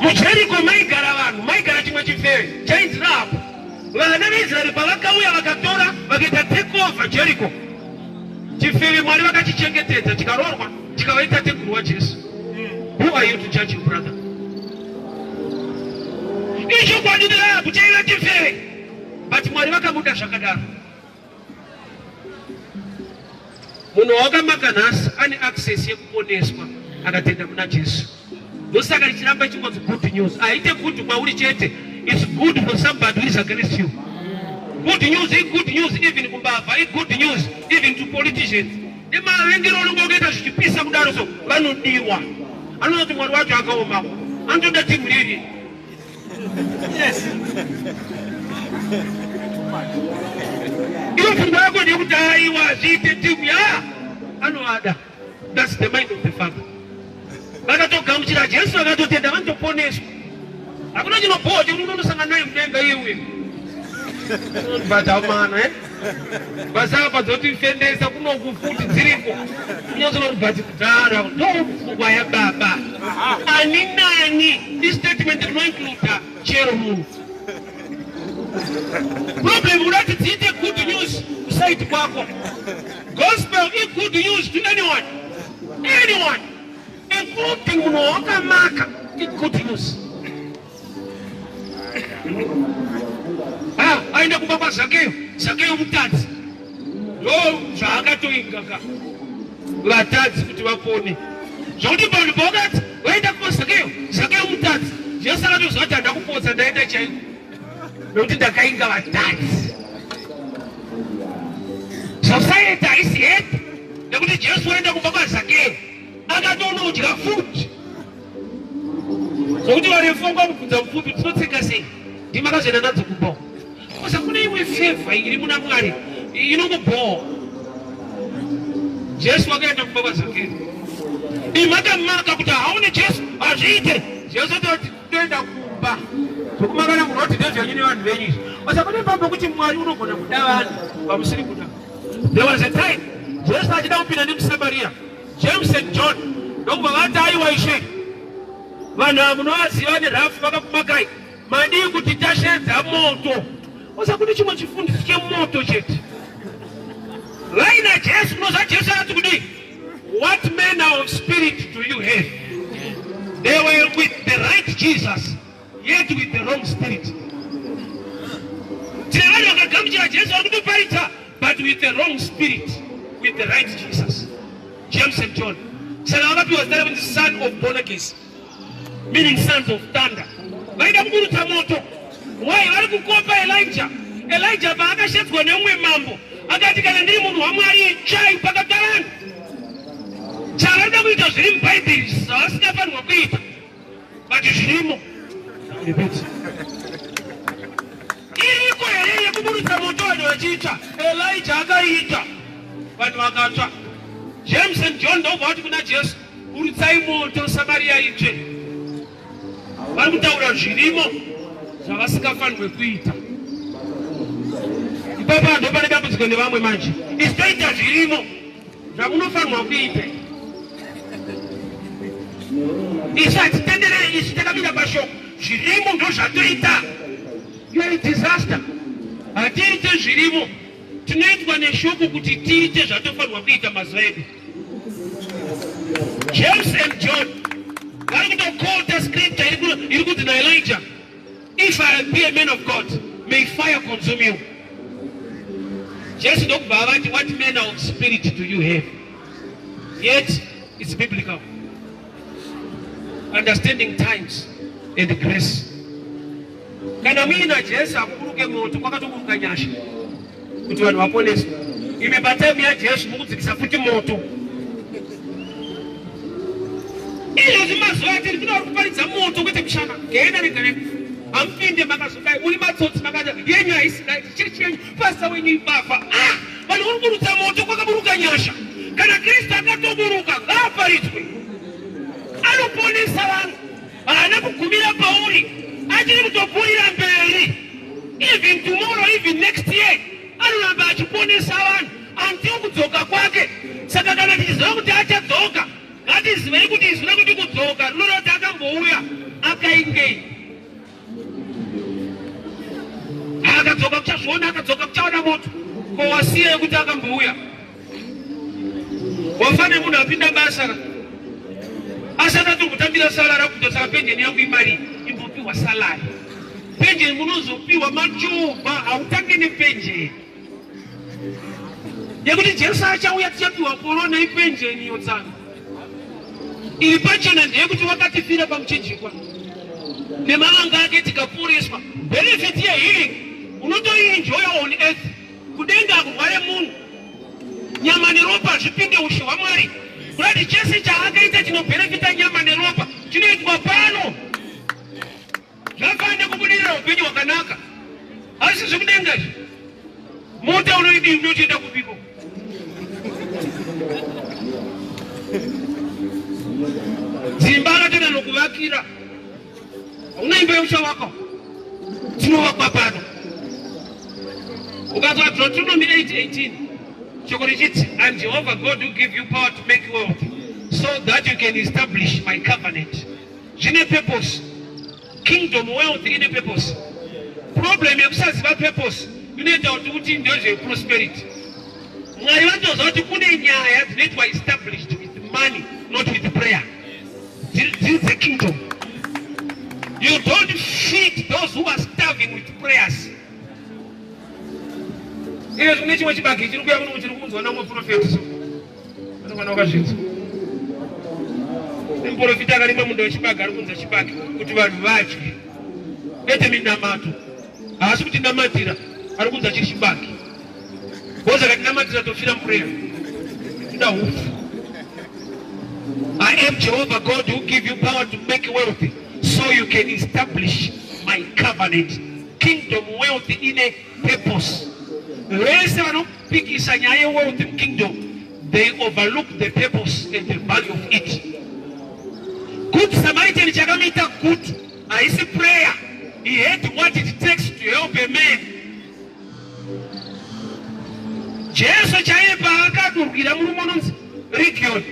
Mujeriko maigara vanhu, maigara chimwe chifeve chainzi Rahabu. Vana veIsraeri pavakauya vakatora vakaita take over Jericho. Chifeve Mwari vakachichengetedza chikaroorwa chikavaita tekuru waJesu. Who are you to judge your brother? Icho kwadi Rahabu chaiva chifeve, but Mwari vakamuda zvakadaro. Munhu wakamaka nhasi ane access yekuponeswa akatenda muna Jesu. Ndosaka ndichiramba chingonzi good news. Haite good kwauri chete. It's good for somebody who is against you. Good news is good news even kumbava. It's good news even to politicians. Ema wengine wanongogeta zvichipisa kudaro so vanodiwa. Anoti Mwari wacho akaoma. Anotoda timu riri. Yes. Iyo pfungwa yako ndekuti aiwa zviite timu ya anoada. That's the mind of the Father. Vakatogamuchira Jesu vakatotenda vanotoponeswa. Hakuna chinobhoti unonosangana naye mudenga iwe. Batamana basapa dzotifendesa kunokufuti dziriko. Unozoona bati kudara ndopfungwa yaBaba. Ani nani this statement rinoincluda chero munhu. Problem unati dziite good news kusaiti kwako. Gospel is good news to anyone. Anyone. Including munhu wakamaka. It's good news. Aenda kumba kwa Zakeo. Zakeo mutadzi. Zvaakatoinga ka. Vatadzi kuti vapone. Zvokuti vanhu vakati vaenda kuma Zakeo. Zakeo mutadzi. Jesu akatozva kuti handakupodza ndaenda chaiko. Nokuti ndakainga vatadzi. Society haisi yedu. Nekuti Jesu waenda kumba kwa Zakeo. Akatoonodya futi. Zvokuti varefu vangamubvunza mupfupi tinotseka sei? Ndimakazoenda nadzo kubhowa. Kosa kune imwe favor iri muna Mwari inongobhowa. Jesu wakaenda kumba kwa Zakeo. Imakamaka kuti haone Jesu azviite. Jesu atoti toenda kumba. Zvokumakana munoti ndezvenyini vanhu venyu. Kosa kune pamwe kuti Mwari unogona kuda vanhu vamusiri kuda. There was a time Jesu achida kupinda nemuSamaria. James and John ndokubva vati aiwa Ishe. Vanhu ava munovaziva nerafu vakakumakai. Madii kuti tashedza moto. Kosa kune chimwe chifundiso chemoto chete. Vaina Jesu munozva Jesu akati kudii? What manner of spirit do you have? They were with the right Jesus, yet with the wrong spirit. Tine vanhu vakagamuchira Jesu vari kutoparidza, but with the wrong spirit, with the right Jesus. James and John. Saka vakapiwa zita rekuti son of Boanerges, meaning sons of thunder. Vaida kuburutsa moto. Why? Vari kukopa Elijah. Elijah paakashedzwa neumwe mambo akati kana ndiri munhu waMwari chai pakati pavanhu. Chavanoda kuita zviri muBhaibheri zvavasingafanirwa kuita, but zvirimo. Iriko here yekuburutsa moto vanhu vachiita. Elijah akaita, vanhu vakatsva. James and John ndobva vati kuna Jesu, burutsai moto Samaria itsve. Vari kutaura zvirimo zvavasingafanirwe kuita. Ipapo ndo pane dambudziko nevamwe manje. Isi toita zvirimo zvamunofanirwa kuita. Isi hatitenderere, isi takamira pashoko. Zvirimo ndo zvatoita. You are a disaster. Hatiite zvirimo. Tinoitwa neshoko kuti tiite zvatofanirwa kuita mazuva edu. James and John vari kutokota scripture iri kuti naElijah, if I be a man of God, may fire consume you. Jesu ndokubva vati, what manner of spirit do you have? Yet it's biblical. Understanding times and grace. Kana muina Jesu akuburuke moto kwakatoburuka nyasha kuti vanhu vaponeswe. Ime patime yaJesu mukudzikisa futi moto. Izvozvi mazuva atiri kuda kuparidza moto kwete kushanda. Genda negereka. Hamupinde makazokai. Uri matsotsi makati yenyu haisinaiti. Chiri chenyu. Pasita wenyu ibafa. Vanhu vari kurutsa moto kwakaburuka nyasha. Kana Kristu akatoburuka ngaaparidzwe. Anoponesa vanhu. Haana kugumira pauri. Achiri kutopfuurira mberi. Even tomorrow, even next year. Anoramba achiponesa vanhu until kudzoka kwake. Saka kana tichiziva kuti achadzoka, ngatizive kuti izvina kuti kudzoka rinoti akambouya akaingei akadzoka kuchazviona akadzoka kuchaona moto ko wasiye kuti akambouya wafane munhu apinda basa asati atiri kutambira salari akutosaka penjeni yangu imari imbopiwa salari penjeni munozopiwa machuva hautange nepenjeni yekuti Jesu achauya tichapiwa korona ipenjeni yotsanga iri pachona ndeyekuti wakatifira pamuchinjikwa nemavanga ake tikaporeswa benefit yehealing unotoienjoya on earth kudenga kurware munhu nyama neropa zvipinde ushe hwaMwari kurati chese chaakaita chinobenefita nyama neropa chinoitwa pano zvakaenda kubudirira upenyu hwakanaka asi zvekudenga izvi mota unoidii unochienda kupiko dzimba akatoda nokuvakira unaimba yemusha wako dzinovakwa pano ukazwa Deuteronomy 8:18 shoko richiti and Jehovah God will give you power to make wealth so that you can establish my covenant. Zvine purpose. Kingdom wealth ine purpose. Problem yekusaziva purpose inoita kuti ndezve prosperity. Mwari vanotozva kuti kune nyaya dzinoitwa established with money not with prayer. This is the kingdom. You don't feed those who are starving with prayers. Iyo zvine chimwe chibage chiri kuya kuno chiri kunzwa namwe profeti vanofana vakazvinzwa nemuprofita akarimba munda wechibage ari kunza chibage kuti vanhu vadye kwete minamato haasi kuti namatira ari kunza chiri chibage boza katinamatira tofira mupreya toda hufu. I am Jehovah God who give you power to make wealth so you can establish my covenant. Kingdom wealth in a purpose. Vese vanopikisa nyaya yewealth kingdom, they overlook the purpose and the value of it. Good Samaritan chakamuita good haisi prayer. He had what it takes to help a man. Jesu chaipa akadurukira murume unonzi Region.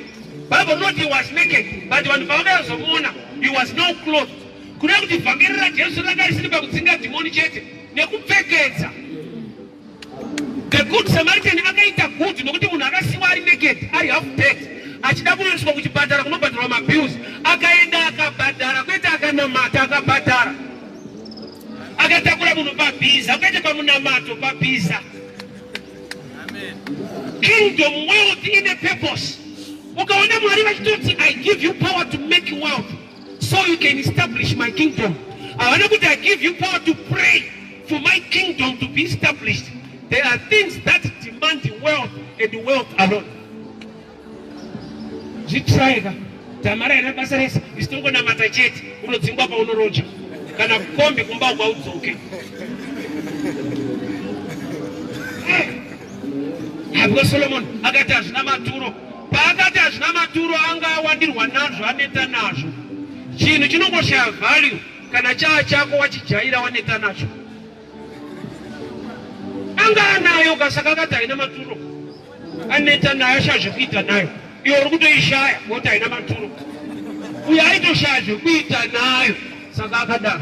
Bible not he was naked, but when vakazomona he was now clothed. Kuda kuti vhangeri raJesu rakaisiri pakudzinga dhimoni chete nekupfekedza. The good Samaritan akaita good nokuti munhu akasiwa ari naked ari half dead achida kuendeswa kuchipatara kunobhadharwa mabills akaenda akabhadhara kwete akanamata akabhadhara akatakura munhu pabhiza kwete pamunamato pabhiza. Kingdom wealth in a purpose. Ukaona Mwari vachitoti I give you power to make wealth so you can establish my kingdom. Havana kuti I give you power to pray for my kingdom to be established. There are things that demand wealth and wealth alone. Zvitraika tamara ina basa rese isitongonamata chete unodzingwa paunoroja kana kukombi kumba kwaudzoke. Habwa Solomon akati hazvina maturo. Paakati hazvina maturo anga awandirwa nazvo aneta nazvo. Chinhu chinongoshaya value kana chaa chako wachijaira waneta nacho. Anga anayo kasaka akati haina maturo. Aneta nayo shazvekuita nayo. Iwe uri kutoishaya kuti haina maturo. Uyo aitoshaya zvekuita nayo saka akadaro.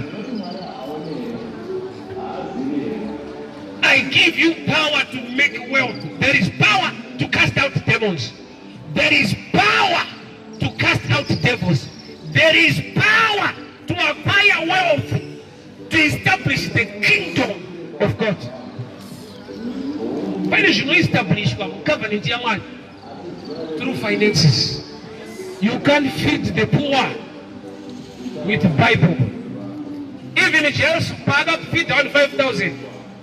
I give you power to make wealth. There is power to cast out demons. There is power to cast out devils. There is power to acquire wealth, to establish the kingdom of God. When you establish a covenant through finances, you can't feed the poor with the Bible. Even if Jesus feed on 5,000.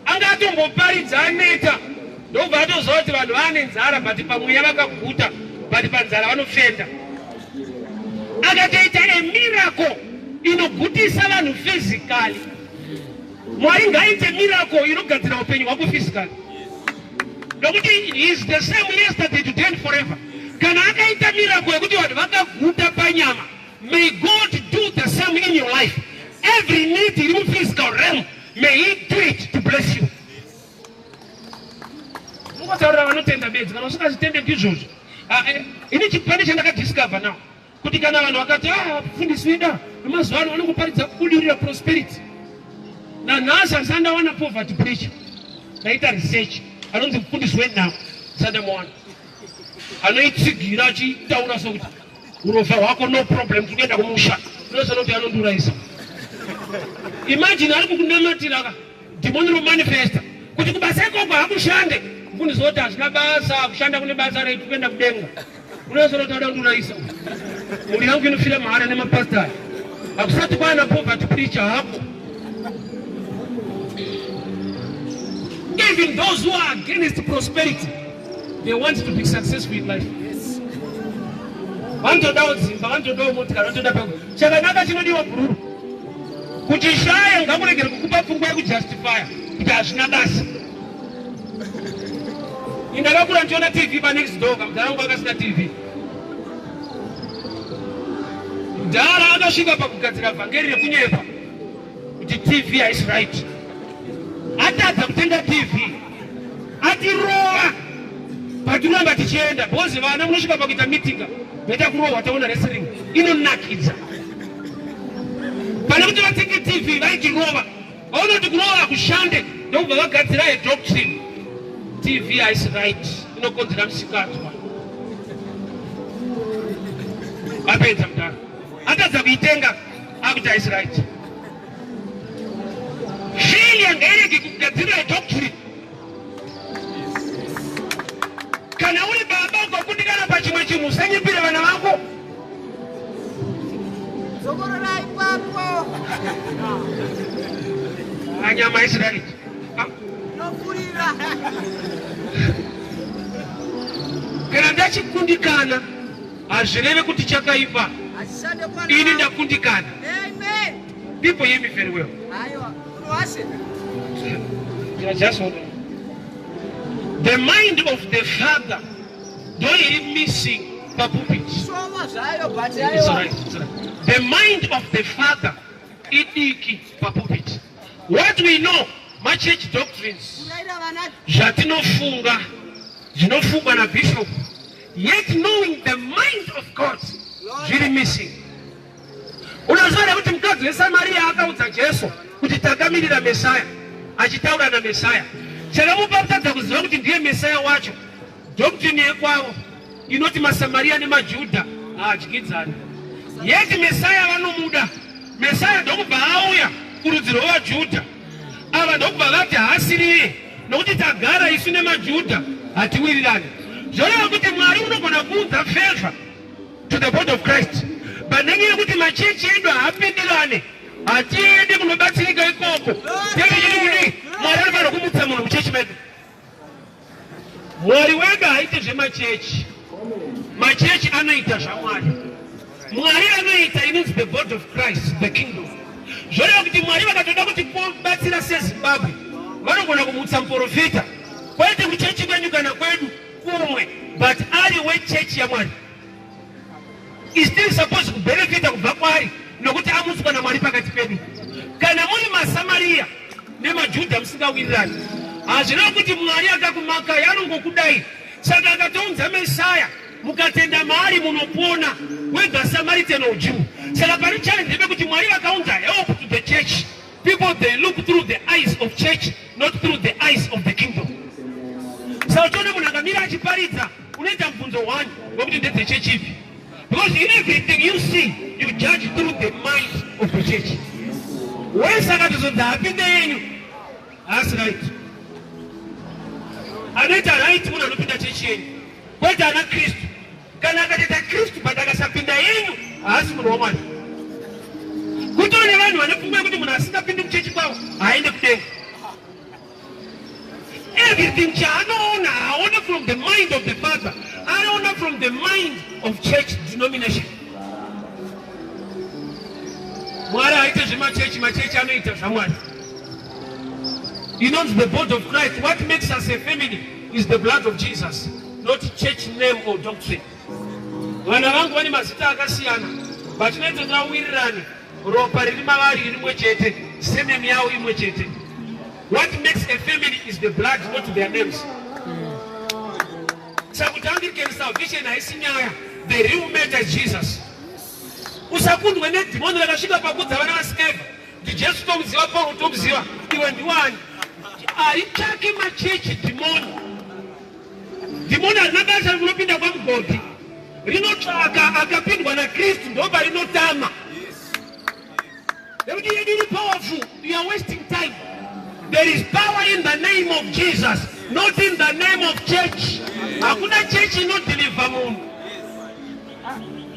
Angatomboparidza aneta ndobva zoti vanhu vane nzara but pamweya vakaguta but panzara vanofenda. Akatoita a miracle inogutisa vanhu physically. Mwari ngaaite miracle inogadzira upenyu hwako physically. Nokuti he is the same yesterday, today and forever. Kana akaita miracle yekuti vanhu vakaguta panyama, may God do the same in your life. Every need iri muphysical realm, may he do it to bless you. Mukotaurira vanotenda bedzi kana usingazitende ndizvozvo ini chipande chandakadiscover now kuti kana vanhu vakati fundisi weda mazuva ano vanongoparidza kubudirira prosperity nanhasi handisandawana poverty preacher ndaita research anonzi mufundisi wenhamo sandamuwana anoitsigira achitaura sokuti urova hwako no problem tikuenda kumusha unosana kuti anondurayisa. Imagine ari kukunamatira demonero manifesta kuti kubasa ikoko hakushande mufundisi woti hazvina basa kushanda kune basa retu kuenda kudenga unosana kuti adandurayisa. Mhuri yangu inofira mahara nemapastari hakusati kwana poverty preacher hapo. Even those who are against prosperity, they want to be successful in life. Yes. Vantodawo dzimba, vantodawo motikari, vantoda pako. Chakanaka chinodiwa bhururu. Kuti shaya ngamuregere kukupa pfungwa yekujustifya kuti hazvina basa. Indakakura ndichiona TV panext door kamudhara wangu akasina TV. Mudhara akasvika pakugadzira vhangeri rekunyepa kuti TV haisi right. Atadza kutenga TV atirowa patinonga tichienda bhozi vana munosvika pakuita mitinga veta kurohwa taona wrestling inonakidza pane kuti vatenge TV vaitirowa vaona kuti kurohwa hakushande ndokubva vagadzira yedoctrine TV haisi right inokonzera musikatwa apedza mudhara atadza kuitenga akuti haisi right. Failure ngerege kugadzira doctrine. Kana uri baba ukakundikana pachimwe chinhu usanyipire vana vako. Zokorora ipapo. Anyama Israeli. Nofurira. Kana ndachikundikana hazvireve kuti chakaipa. Ini ndakundikana. Amen. People hear me very well. The mind of the father don't even missing the pulpit. It's all right. The mind of the father idiki pulpit. What we know, my church doctrines, Jatinofunga, Jinofunga na bishop, yet knowing the mind of God, really missing. Unazana kuti mkazi weSamaria akaudza Jesu kuti takamirira Mesaya achitaura na Mesaya chakamupatadza kuziva kuti ndiye Mesaya wacho. Doctrine yekwavo inoti maSamaria nemaJudha haadyidzani, yeti Mesaya vanomuda. Mesaya ndokubva auya kurudzi rwavaJudha, ava ndokubva vati haasiriye nokuti tagara isu nemaJudha hatiwirirani. Zvoreva kuti Mwari unogona kuudza favor to the body of Christ, but nenyaya kuti machechi edu haapindirane hatiendi kunobatsirika ikoko. Mwari anofanira kumutsa munhu muchechi medu. Mwari wega haite zvemachechi, machechi anoita zvaMwari. Mwari anoita inonzi the body of Christ, the kingdom. Zvoreva kuti Mwari vakatoda kuti batsira seZimbabwe vanogona kumutsa muprofita, kwete kuchechi kwenyu kana kwedu kumwe, but ari wechechi yaMwari is still supposed to benefit kubva kwaari nokuti amutswa naMwari pakati pedu. Kana muri maSamaria nemaJudha musingawirirani, hazvina kuti Mwari akakumaka yanongokudai. Saka akatounza Mesaya mukatenda maari munopona, whether Samaritan or Jew. Saka pane challenge kuti Mwari vakaunza help to the church. People they look through the eyes of church, not through the eyes of the kingdom. Saka uchiona munhu akamira achiparidza unoita mubvunzo 1 wekuti ndedze church ipi. Because in everything you see, you judge through the mind of the church. When somebody says that, that's right. Another right, when I look at the church, what are not Christ? Can I get a Christ, but I got in the end? Ask for woman. Good on everyone, when I put when I step in the church, I end up there. Everything I honor from the mind of the Father. I honor from the mind of church denomination. My church anointed someone. You know the body of Christ. What makes us a family is the blood of Jesus, not church name or doctrine. Vana vangu vane mazita akasiyana, but tinotenda wirirani ropa riri mavari rimwe chete, surname yavo imwe chete. What makes a family is the blood, not their names. Sakuti Anglican salvation haisi nyaya. The real matter is Jesus. Usakundwe nedimoni lakashika pakudza vana vasikeva. Ndijesu tomuziva Paulo tomuziva. Iwe ndiwani. Aichake machechi dimoni. Dimoni harina basa rinopinda kwamugodi. Rinotsvaka akapindwa naKristu ndoba rinotama. Let me give you powerful. You are wasting time. There is power in the name of Jesus, not in the name of church. Hakuna church not deliver mungu.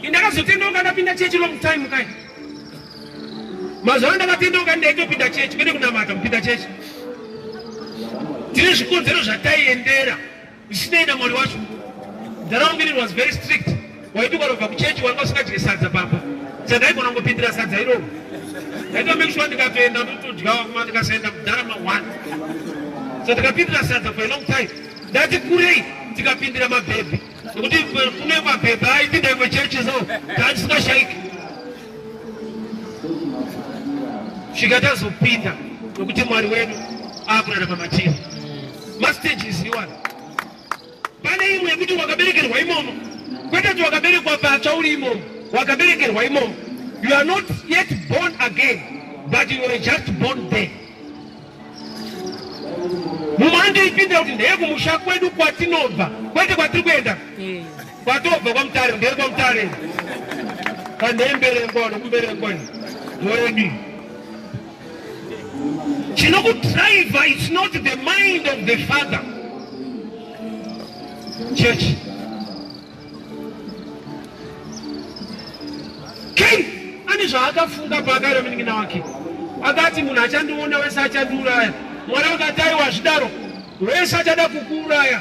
Indakazotenda ukandapinda church long time kai. Mazuva ndakatenda ukandaitopinda church kwete kunamata kupinda church. Tine zvikonzero zvataiendera zvisinei namwari wacho. Ntaraunda it was very strict. Waiti ukarobva kuchechi wanga usingadye sadza pamba. Saka ndaigona kungopindira sadza iroro. Make sure ndikatoenda ndotodya kuma ndikasaenda muDharama 1. So ndikapindira sadza for a long time. Ndati kurei ndikapindira mabhebhi. Nokuti kune mabhebhi aipinda imwe chechi zo ndandisingashayiki. Svika tazopinda nokuti Mwari wedu akurarama machiri. Mastage is iwana. Pane imwe yekuti wakaberekerwa imomo. Kwete kuti wakaberekwa patsva uri imomo. Wakaberekerwa imomo. You are not yet born again, but you were just born there. Mumande ipinda kuti ndeye kumusha kwedu kwatinobva. Kwete kwatiri kuenda. Kwatobva kwamutare, ndeye kwamutare. Kandembere ngono kumbere ngono. Moredi. Chinokudriver is not the mind of the Father. Church. Cain ani zvaakafunga paakari munin'ina wake. Akati munhu achandiona wese achandiuraya. Mwari akati aiwa zvidaro wese achada kukuuraya.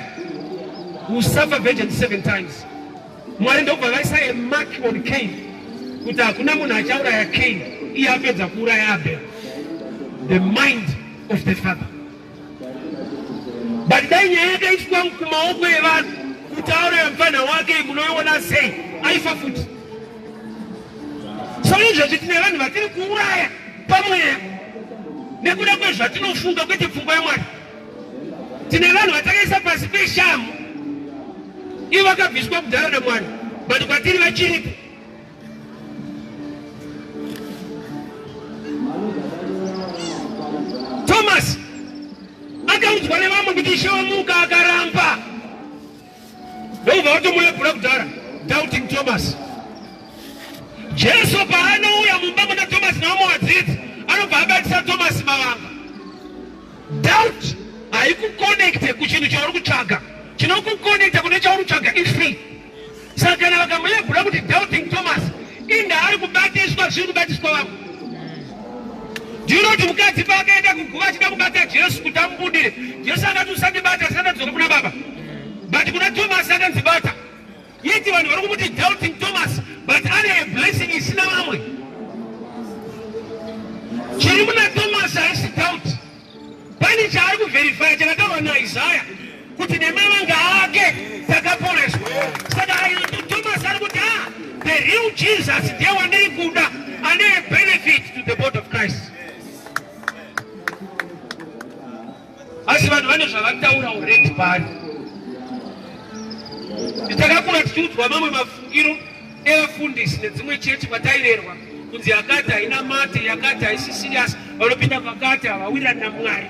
You suffer vengeance 7 times. Mwari ndobva vaisa a mark on Cain kuti hakuna munhu achauraya Cain iye apedza kuuraya Abel. The mind of the Father. But dai nyaya yakaiswa kumaoko evanhu kuti auraya mufana wake munoiona sei aifa futi. So izvozvi tine vanhu vatiri kuuraya pamweya nekuda kwezvatinofunga kwete pfungwa yaMwari. Tine vanhu vatakaisa pasi peshamu ivo vakabviswa kudhara naMwari, but kwatiri vachiripo. Thomas akaudzwa nevamwe kuti She wamuka akaramba. Ndobva vatomulebhura kudhara doubting Thomas. Jesu paanouya mumba muna Thomas navamwe vadzidzi anobva abatisa Thomas mavanga. Doubt haikukonekte kuchinhu chauri kutsvaga. Chinokukonekta kune chauri kutsvaga ifaith. Saka kana vakamulebhura kuti doubting Thomas indaari kubatiswa zviri kubatiswa vamwe. Ndinoti mukadzi paakaenda kuguva achida kubata Jesu kuti amubudire, Jesu akati usandibata sandadzoka kuna Baba. But kuna Thomas akanzibata. Yeti vanhu vari kumuti doubting Thomas, but ane a blessing isina vamwe. Chiri muna Thomas haisi doubt. Pane chaari kuverify chakataurwa naIsaya kuti nemavanga ake takaporeswa. Saka Thomas ari kuti the real Jesus ndiye wandiri kuda ane a benefit to the body of Christ. Asi vanhu vane zvavataura already pari. Nditakakura tichiudzwa mamwe mafungiro evafundisi nedzimwe chechi kwatairerwa kunzi yakati haina mate, yakati haisi serious, vanopinda pakati havawirirani naMwari.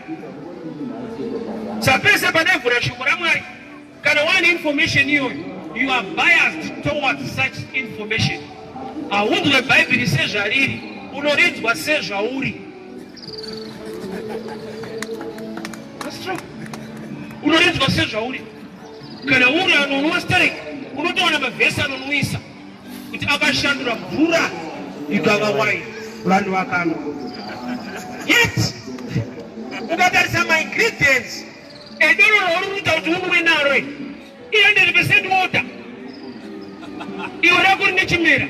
Sapese panevhura shoko raMwari kana one information iyoyo you are biased towards such information. Haunzwe Bhaibheri sezvariri, unoridzwa sezvauri. That's true. Unoridzwa sezvauri. Kana uri anonwa straight, unotoona mavhesi anonwisa kuti akashandura mvura ikava wine, vanhu vakanwa. Yet ukatarisa ma-ingredients edoro rauri kuita kuti unwe naro 100% water, iwe rako rine chimera,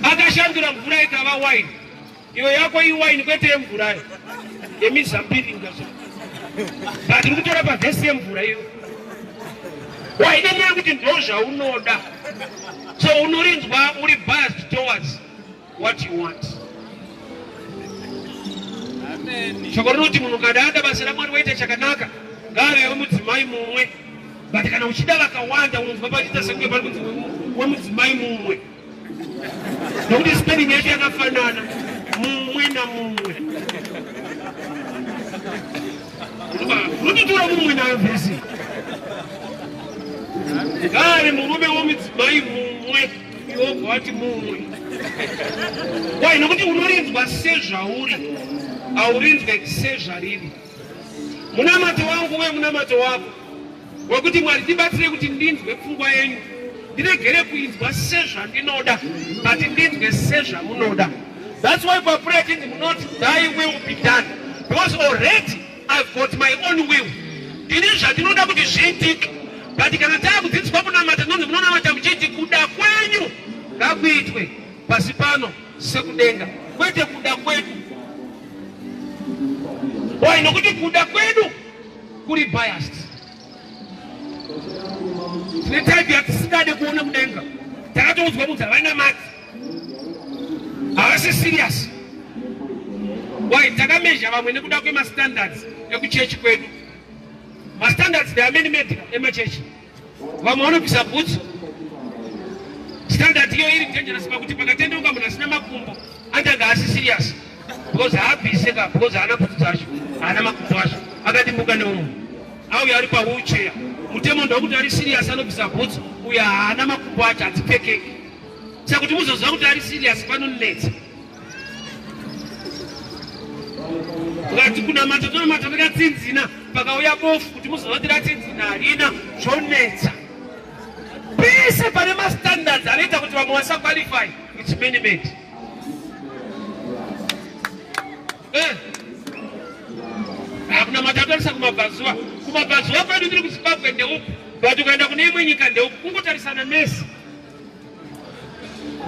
akashandura mvura ikava wine, iwe yako iwine kwete yemvurayo yemizambiringa. But uri kutora pavhesi yemvura iyo waine nyaya kuti ndo zvaunoda, so unorinzwa uri biased towards what you want. Shoko rinoti munhu kada ada basa raMwari waita chakanaka ngave wemudzimai mumwe, but kana uchida vakawanda unonzwa pachiita senge pari kuti wemudzimai mumwe, nokuti spelling yacho yakafanana, mumwe namumwe. Unotitora mumwe nayo vhesi. Ngave murume wemudzimai mumwe, iwo wati mumwe. Why? Nokuti unorinzwa sezvauri, aurinzwe sezvariri. Munamato wangu we munamato wako, wekuti Mwari ndibatsire kuti ndinzwe pfungwa yenyu, ndiregere kuinzwa sezvandinoda, but ndinzwe sezvamunoda. That's why for prayer not thy will be done, because already I've got my own will. Ndine zvandinoda kuti zviitike, but kana takudzidziswa kunamata nonzi munonamata muchiti kuda kwenyu ngakuitwe pasi pano sekudenga, kwete kuda kwedu. Why? Nokuti kuda kwedu kuri biased. Tine type yatisingade kuona mudenga. Takatoudzwa kuti havana mati, havasi serious. Why? Takamezha vamwe nekuda kwemastandards ekuchechi kwedu. Mastandards they are many made emachechi. Vamwe vanopisa bhutsu. Standard iyo iri dangerous pakuti pakatendeuka munhu asina makumbo anotanga haasi serious, because haabviseka, because haana bhutsu dzacho, haana makumbo acho, akadimbuka neumwe. Auya ari pawheelchair, mutemo ndokuti ari serious anobvisa bhutsu, uyo haana makumbo acho, hadzipfekeki. Saka kuti muzoziva kuti ari serious panonetsa. Ukati kunamata tonamata takatsinzina, pakauya bofu kuti muzoziva kuti ratsinzina harina, zvonetsa. Pese pane mastandards anoita kuti vamwe vasaqualify, it's many made. Hakuna matatarisa kumabvazuva. Kumabvazuva kwedu tiri kuZimbabwe ndeuku, but ukaenda kune imwe nyika ndeuku, kungotarisana nesi.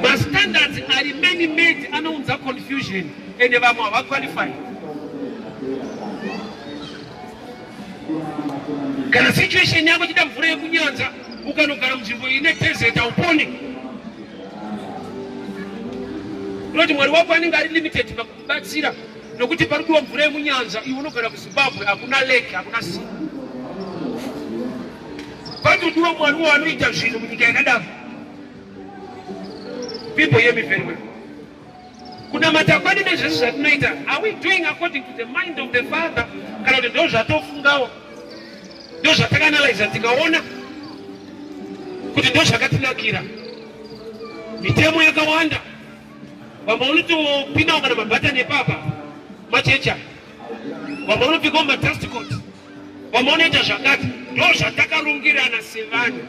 Mastandards are many made, anounza confusion, ende vamwe havaqualify. Kana situation yako chida mvura yekunyanza, ukanogara munzvimbo ine desert hauponi. Unoti Mwari wako anenge ari limited pakubatsira, nokuti parikudiwa mvura yemunyanza, iwe unogara kuZimbabwe hakuna lake, hakuna sea. Patodiwa Mwari wanoita zvinhu munyika yakadaro. People hear me very well. Kunamata kwedu nezvese zvatinoita, are we doing according to the mind of the Father? Kana kuti ndo zvatofungawo, ndo zvatakanaliza tikaona kuti ndo zvakatinakira. Mitemo yakawanda, vamwe unotopindawo kana mabhatani epapa machecha, vamwe unopfikawo madust coat, vamwe unoita zvakati, ndo zvatakarungirana sevanhu.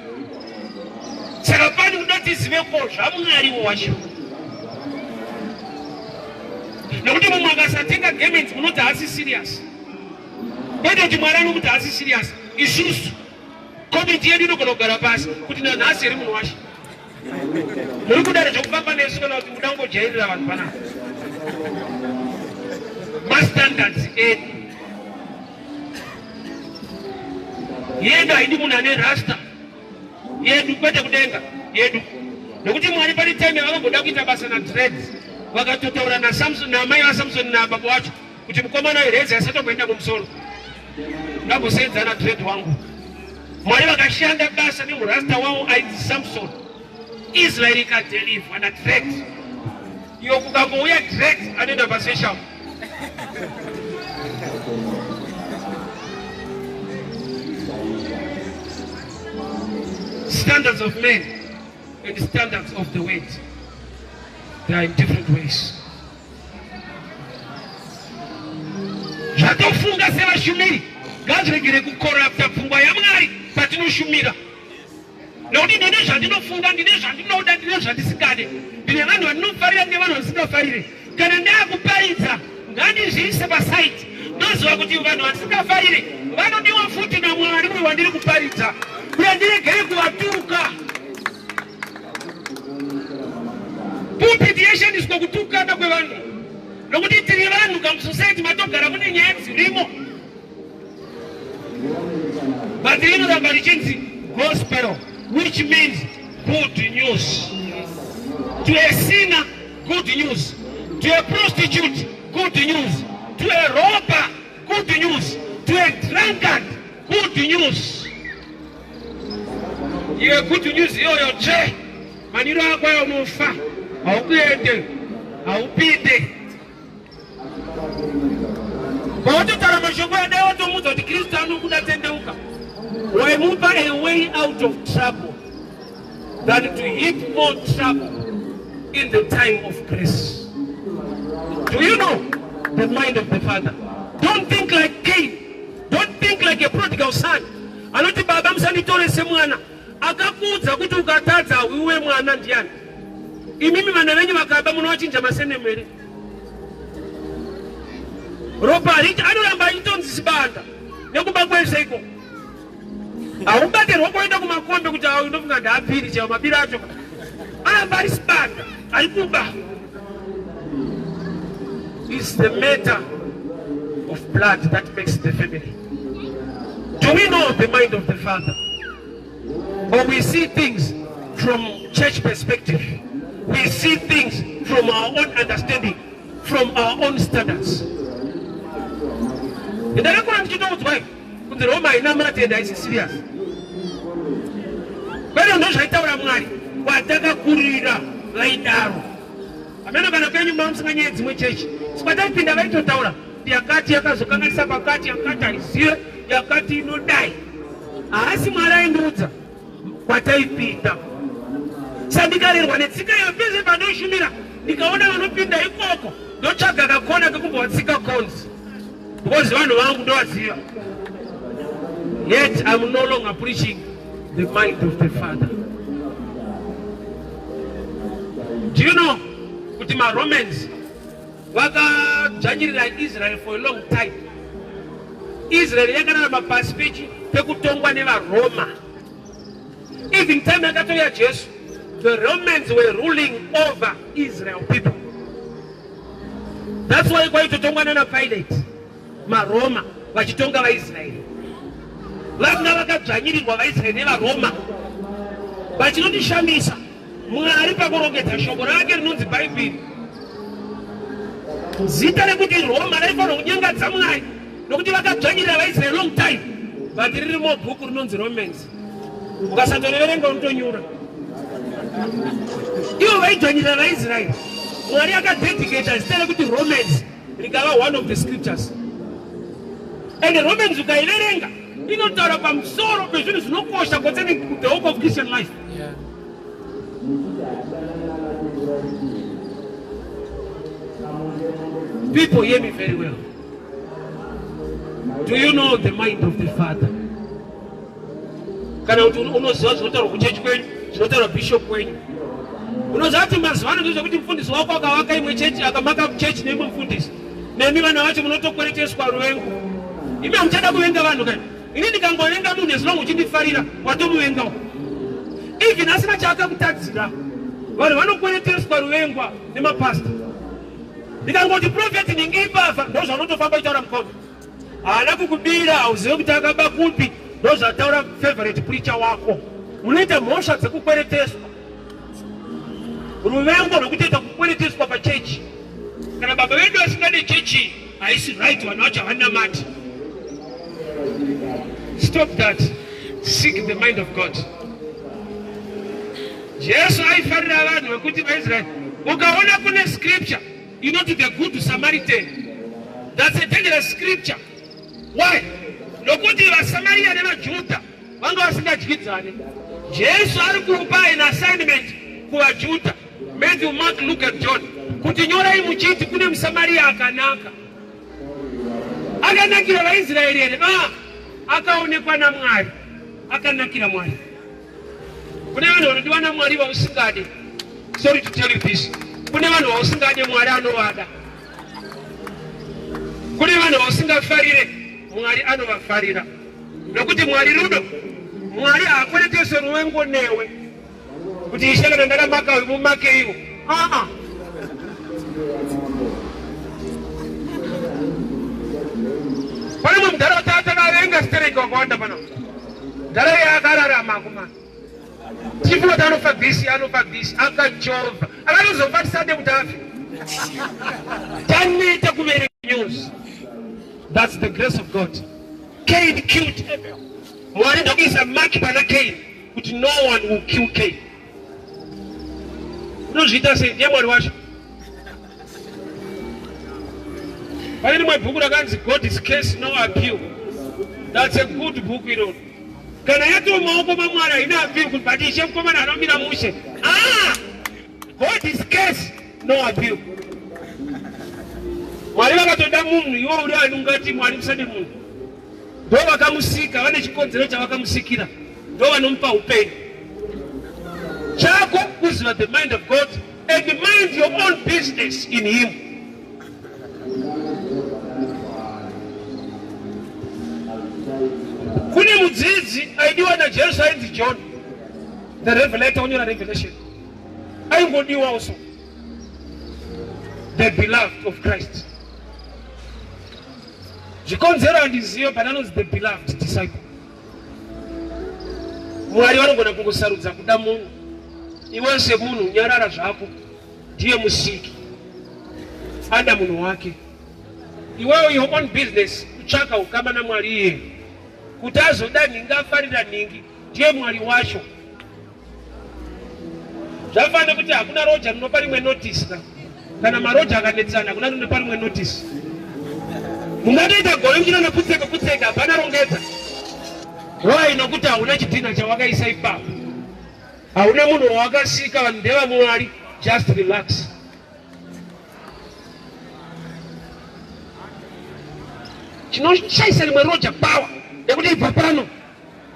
Saka pani kuda tizive ko zvaMwari wacho. Nokuti mumwe akasatenga garments munoti haasi serious. Kwete kuti Mwari anomuti haasi serious. Isusu komiti yedu inogona kugara pasi kuti nanhasi iri munhu wacho. Muri kudare zvokufamba nesu kana kuti muda kungojairira vanhu panapa. Mastandards edu. Yedu haidi munhu ane rasta. Yedu kwete kudenga. Yedu. Nokuti Mwari pane time vakamboda kuita basa nadreads. Vakatotaura naSamson, namai vaSamson nababa wacho kuti mukomana werezi asatomboenda kumusoro. Ndambosenzana dread wangu. Mwari vakashanda basa nemurasta wavo aiti Samson. Israeli ikadeliverwa nadread. Iyo kukangouya dread anoenda paseshamu. Standards of men and the standards of the word, they are in different ways. Zvatofunga sevashumiri ngazviregere kukorapta pfungwa yaMwari patinoshumira. Nokuti ndine zvandinofunga, ndine zvandinoda, ndine zvandisingade, ndine vanhu vandinofarira, ndine vanhu vandisingafarire. Kana ndakuparidza ngandizviise pasaiti, ndoziva kuti vanhu vandisingafarire vanodiwa futi naMwari uye wandiri kuparidza, uye ndiregere kuvatuka. Pulpit yeshandiswa kutukana kwevanhu, nokuti tiri vanhu kamusociety matogara mune nyaya dzirimo. But rinoramba richinzi gospel, which means good news. To a sinner, good news. To a prostitute, good news. To a robber, good news. To a drunkard, good news. Iwe good news yoyo je maniro akwayo mufa awuende awupinde bote taramashogwa dawo to muzo ti Kristiano kudatendeuka wemupa a way out of trouble than to heap more trouble in the time of grace. Do you know the mind of the Father? Don't think like Cain. Don't think like a prodigal son. Anoti baba msanitore semwana akakuza kuti ukatadza uwe mwana ndiani. Imimi vana venyu vakaba munowachinja masenemere. Ropa richa anoramba itonzi sibanda. Nekuba kwese iko. Aubaterwa kuenda kumakombe kuti unofunga ndaapiri chaiwo mabiri acho. Aramba ari sibanda. Arikuba. It's the matter of blood that makes the family. Do we know the mind of the Father? Or we see things from church perspective? We see things from our own understanding, from our own standards. And I don't want to know why. The Roma is not serious. But I don't know what Kurira, Laidaro. I'm not going to tell you, Mom's going to church. So I don't think I'm going to tell you. Yakati yakazokanga sabakati yakata isiwe yakati no die asi mara induza kwataipita sandikale rwanetsika yapeze panoshumira nikaona vanopinda ikoko ndotsvaga kakona kekumbwatsika cons because vanhu vangu ndovaziva. Yet I'm no longer preaching the mind of the Father. Do you know kuti ma Romans vakadzvanyirira Israel for a long time? Israel yakanaramba pasi pekutongwa nevaRoma. Even time yakatouya Jesu, the Romans were ruling over Israel people. That's why kwaitotongwa nana Pilate maRoma vachitonga vaIsraeri. Vanga vakadzvanyirirwa vaIsraeri nevaRoma vachinondishamisa. Mwari pakurongedza shoko rake rinonzi Bhaibheri, zita rekuti Roma raifanira kunyangadza Mwari nokuti vakadzvanyirira vaIsraeri long time, but ririmo bhuku rinonzi Romans. Ukasatoverenga unotonyura. Ivo vaidzvanyirira vaIsraeri, Mwari akadedicata zita rekuti Romans rikava one of the scriptures. And Romans ukaiverenga inotaura pamusoro pezvinhu zvinokosha concerning the hope of Christian life. Yeah. People hear me very well. Do you know the mind of the Father? Kana unoziva zvinotaurwa kuchechi kwenyu, zvinotaurwa bishop kwenyu. Unoziva kuti mazuvano ndozvokuti mufundisi wako akavaka imwe chechi akamaka chechi neimwe mufundisi. Nemi vana vacho munotokwereteswa ruvengo. Imi hamuchada kuvenga vanhu kani. Ini ndikangovenga munhu as long uchindifarira watomuvengawo. Even asina chaakakutadzira. Vanhu vanokwereteswa ruvengwa nemapasta. Ndikangoti prophet ningipafa ndozvanotofamba itaura mukombe. Haana kukubira hauzive kuti akaba kupi ndozvataura favorite preacher wako. Unoita mhosva dzekukwereteswa. Ruvengo rwekutoita kukwereteswa pachechi. Kana baba vedu asingade chechi haisi right, vanhu vacho havanamati. Stop that. Seek the mind of God. Jesu aifarira vanhu vekuti vaIsraeri. Ukaona kune scripture, you know, to the good Samaritan. That's a dangerous scripture. Why? Nokuti vaSamaria nevaJudha vanga vasingadyidzane. Jesu ari kupa an assignment kuvaJudha. Matthew, Mark, Luke and John. Kuti nyorai muchiti kune muSamaria akanaka. Akanakira vaIsraeri ere. Akaonekwa naMwari. Akanakira Mwari. Kune vanhu vanodiwa naMwari vausingade. Sorry to tell you this. Kune vanhu vausingade Mwari anovada. Kune vanhu vausingafarire Mwari anovafarira. Nokuti Mwari rudo. Mwari haakweretese ruvengo newe. Kuti Ishe kana ndakamaka mumake iwo. Pane mumwe mudharaunda atakavenga stereki wakawanda pano. Ndara yakararama kumana. Chifukwa anofa bhisi akajova. Akanozofatisade kuti afe. Taneta kuverenga news. That's the grace of God. Cain killed Abel. Mwari ndokisa maki pana Cain kuti no one will kill Cain. Unozvita sei ndiye Mwari wacho. Pane rimwe bhuku rakanzi God's Case No Appeal. That's a good book, you know. Kana yato maoko mamwari haina appeal kuti bati ishe mukomana anomira mushe. God's Case No Appeal. Mwari vakatoda munhu iwo uri anungati Mwari musade munhu. Ndo vakamusika vane chikonzero chavakamusikira. Ndo vanomupa upenyu. Chako kuziva the mind of God and mind your own business in him. Kune mudzidzi aidiwa naJesu ainzi John, the revelator on your revelation. Aingodiwa also the beloved of Christ. Zvikonzero handiziyo but anonzi the beloved disciple. Mwari vanogona kungosarudza kuda munhu. Iwe semunhu nyarara zvako, ndiye musiki, ada munhu wake. Iwewe your own business kutsvaka ukama naMwari iye. Kuti azoda ningi afarira ningi, ndiye Mwari wacho. Zvafanira kuti hakuna roja rinopa rimwe notice kana maroja akanetsana hakuna rinopa rimwe notice. Mungatoita gore muchina nokutseka hapana rongedza. Why nokuti hauna chidhina chawakaisa ipapo. Hauna munhu wawakasika vanhu ndeva Mwari, just relax. Chinoshaisa rimwe roja power yekuti ibva pano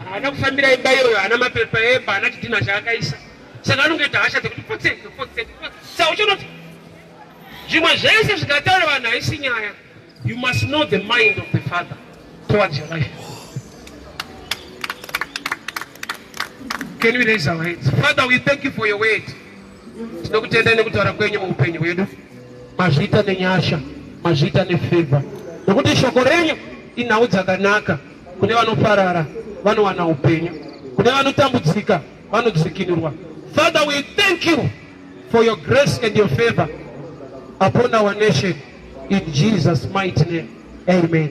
haana kufambira imba iyoyo, haana mapepa emba, haana chidhina chaakaisa. Saka anongoita hasha dzekuti potseka. Saka uchinoti zvimwe zvese zvikataura vanhu haisi nyaya. You must know the mind of the Father towards your life. Can we raise our hands? Father, we thank you for your word. Tinokutenda nekutaura kwenyu muupenyu hwedu. Mazviita nenyasha, mazviita nefavor. Nokuti shoko renyu inhau dzakanaka. Kune vanoparara vanowana upenyu. Kune vanotambudzika vanodzikinurwa. Father, we thank you for your grace and your favor upon our nation. In Jesus' mighty name, amen.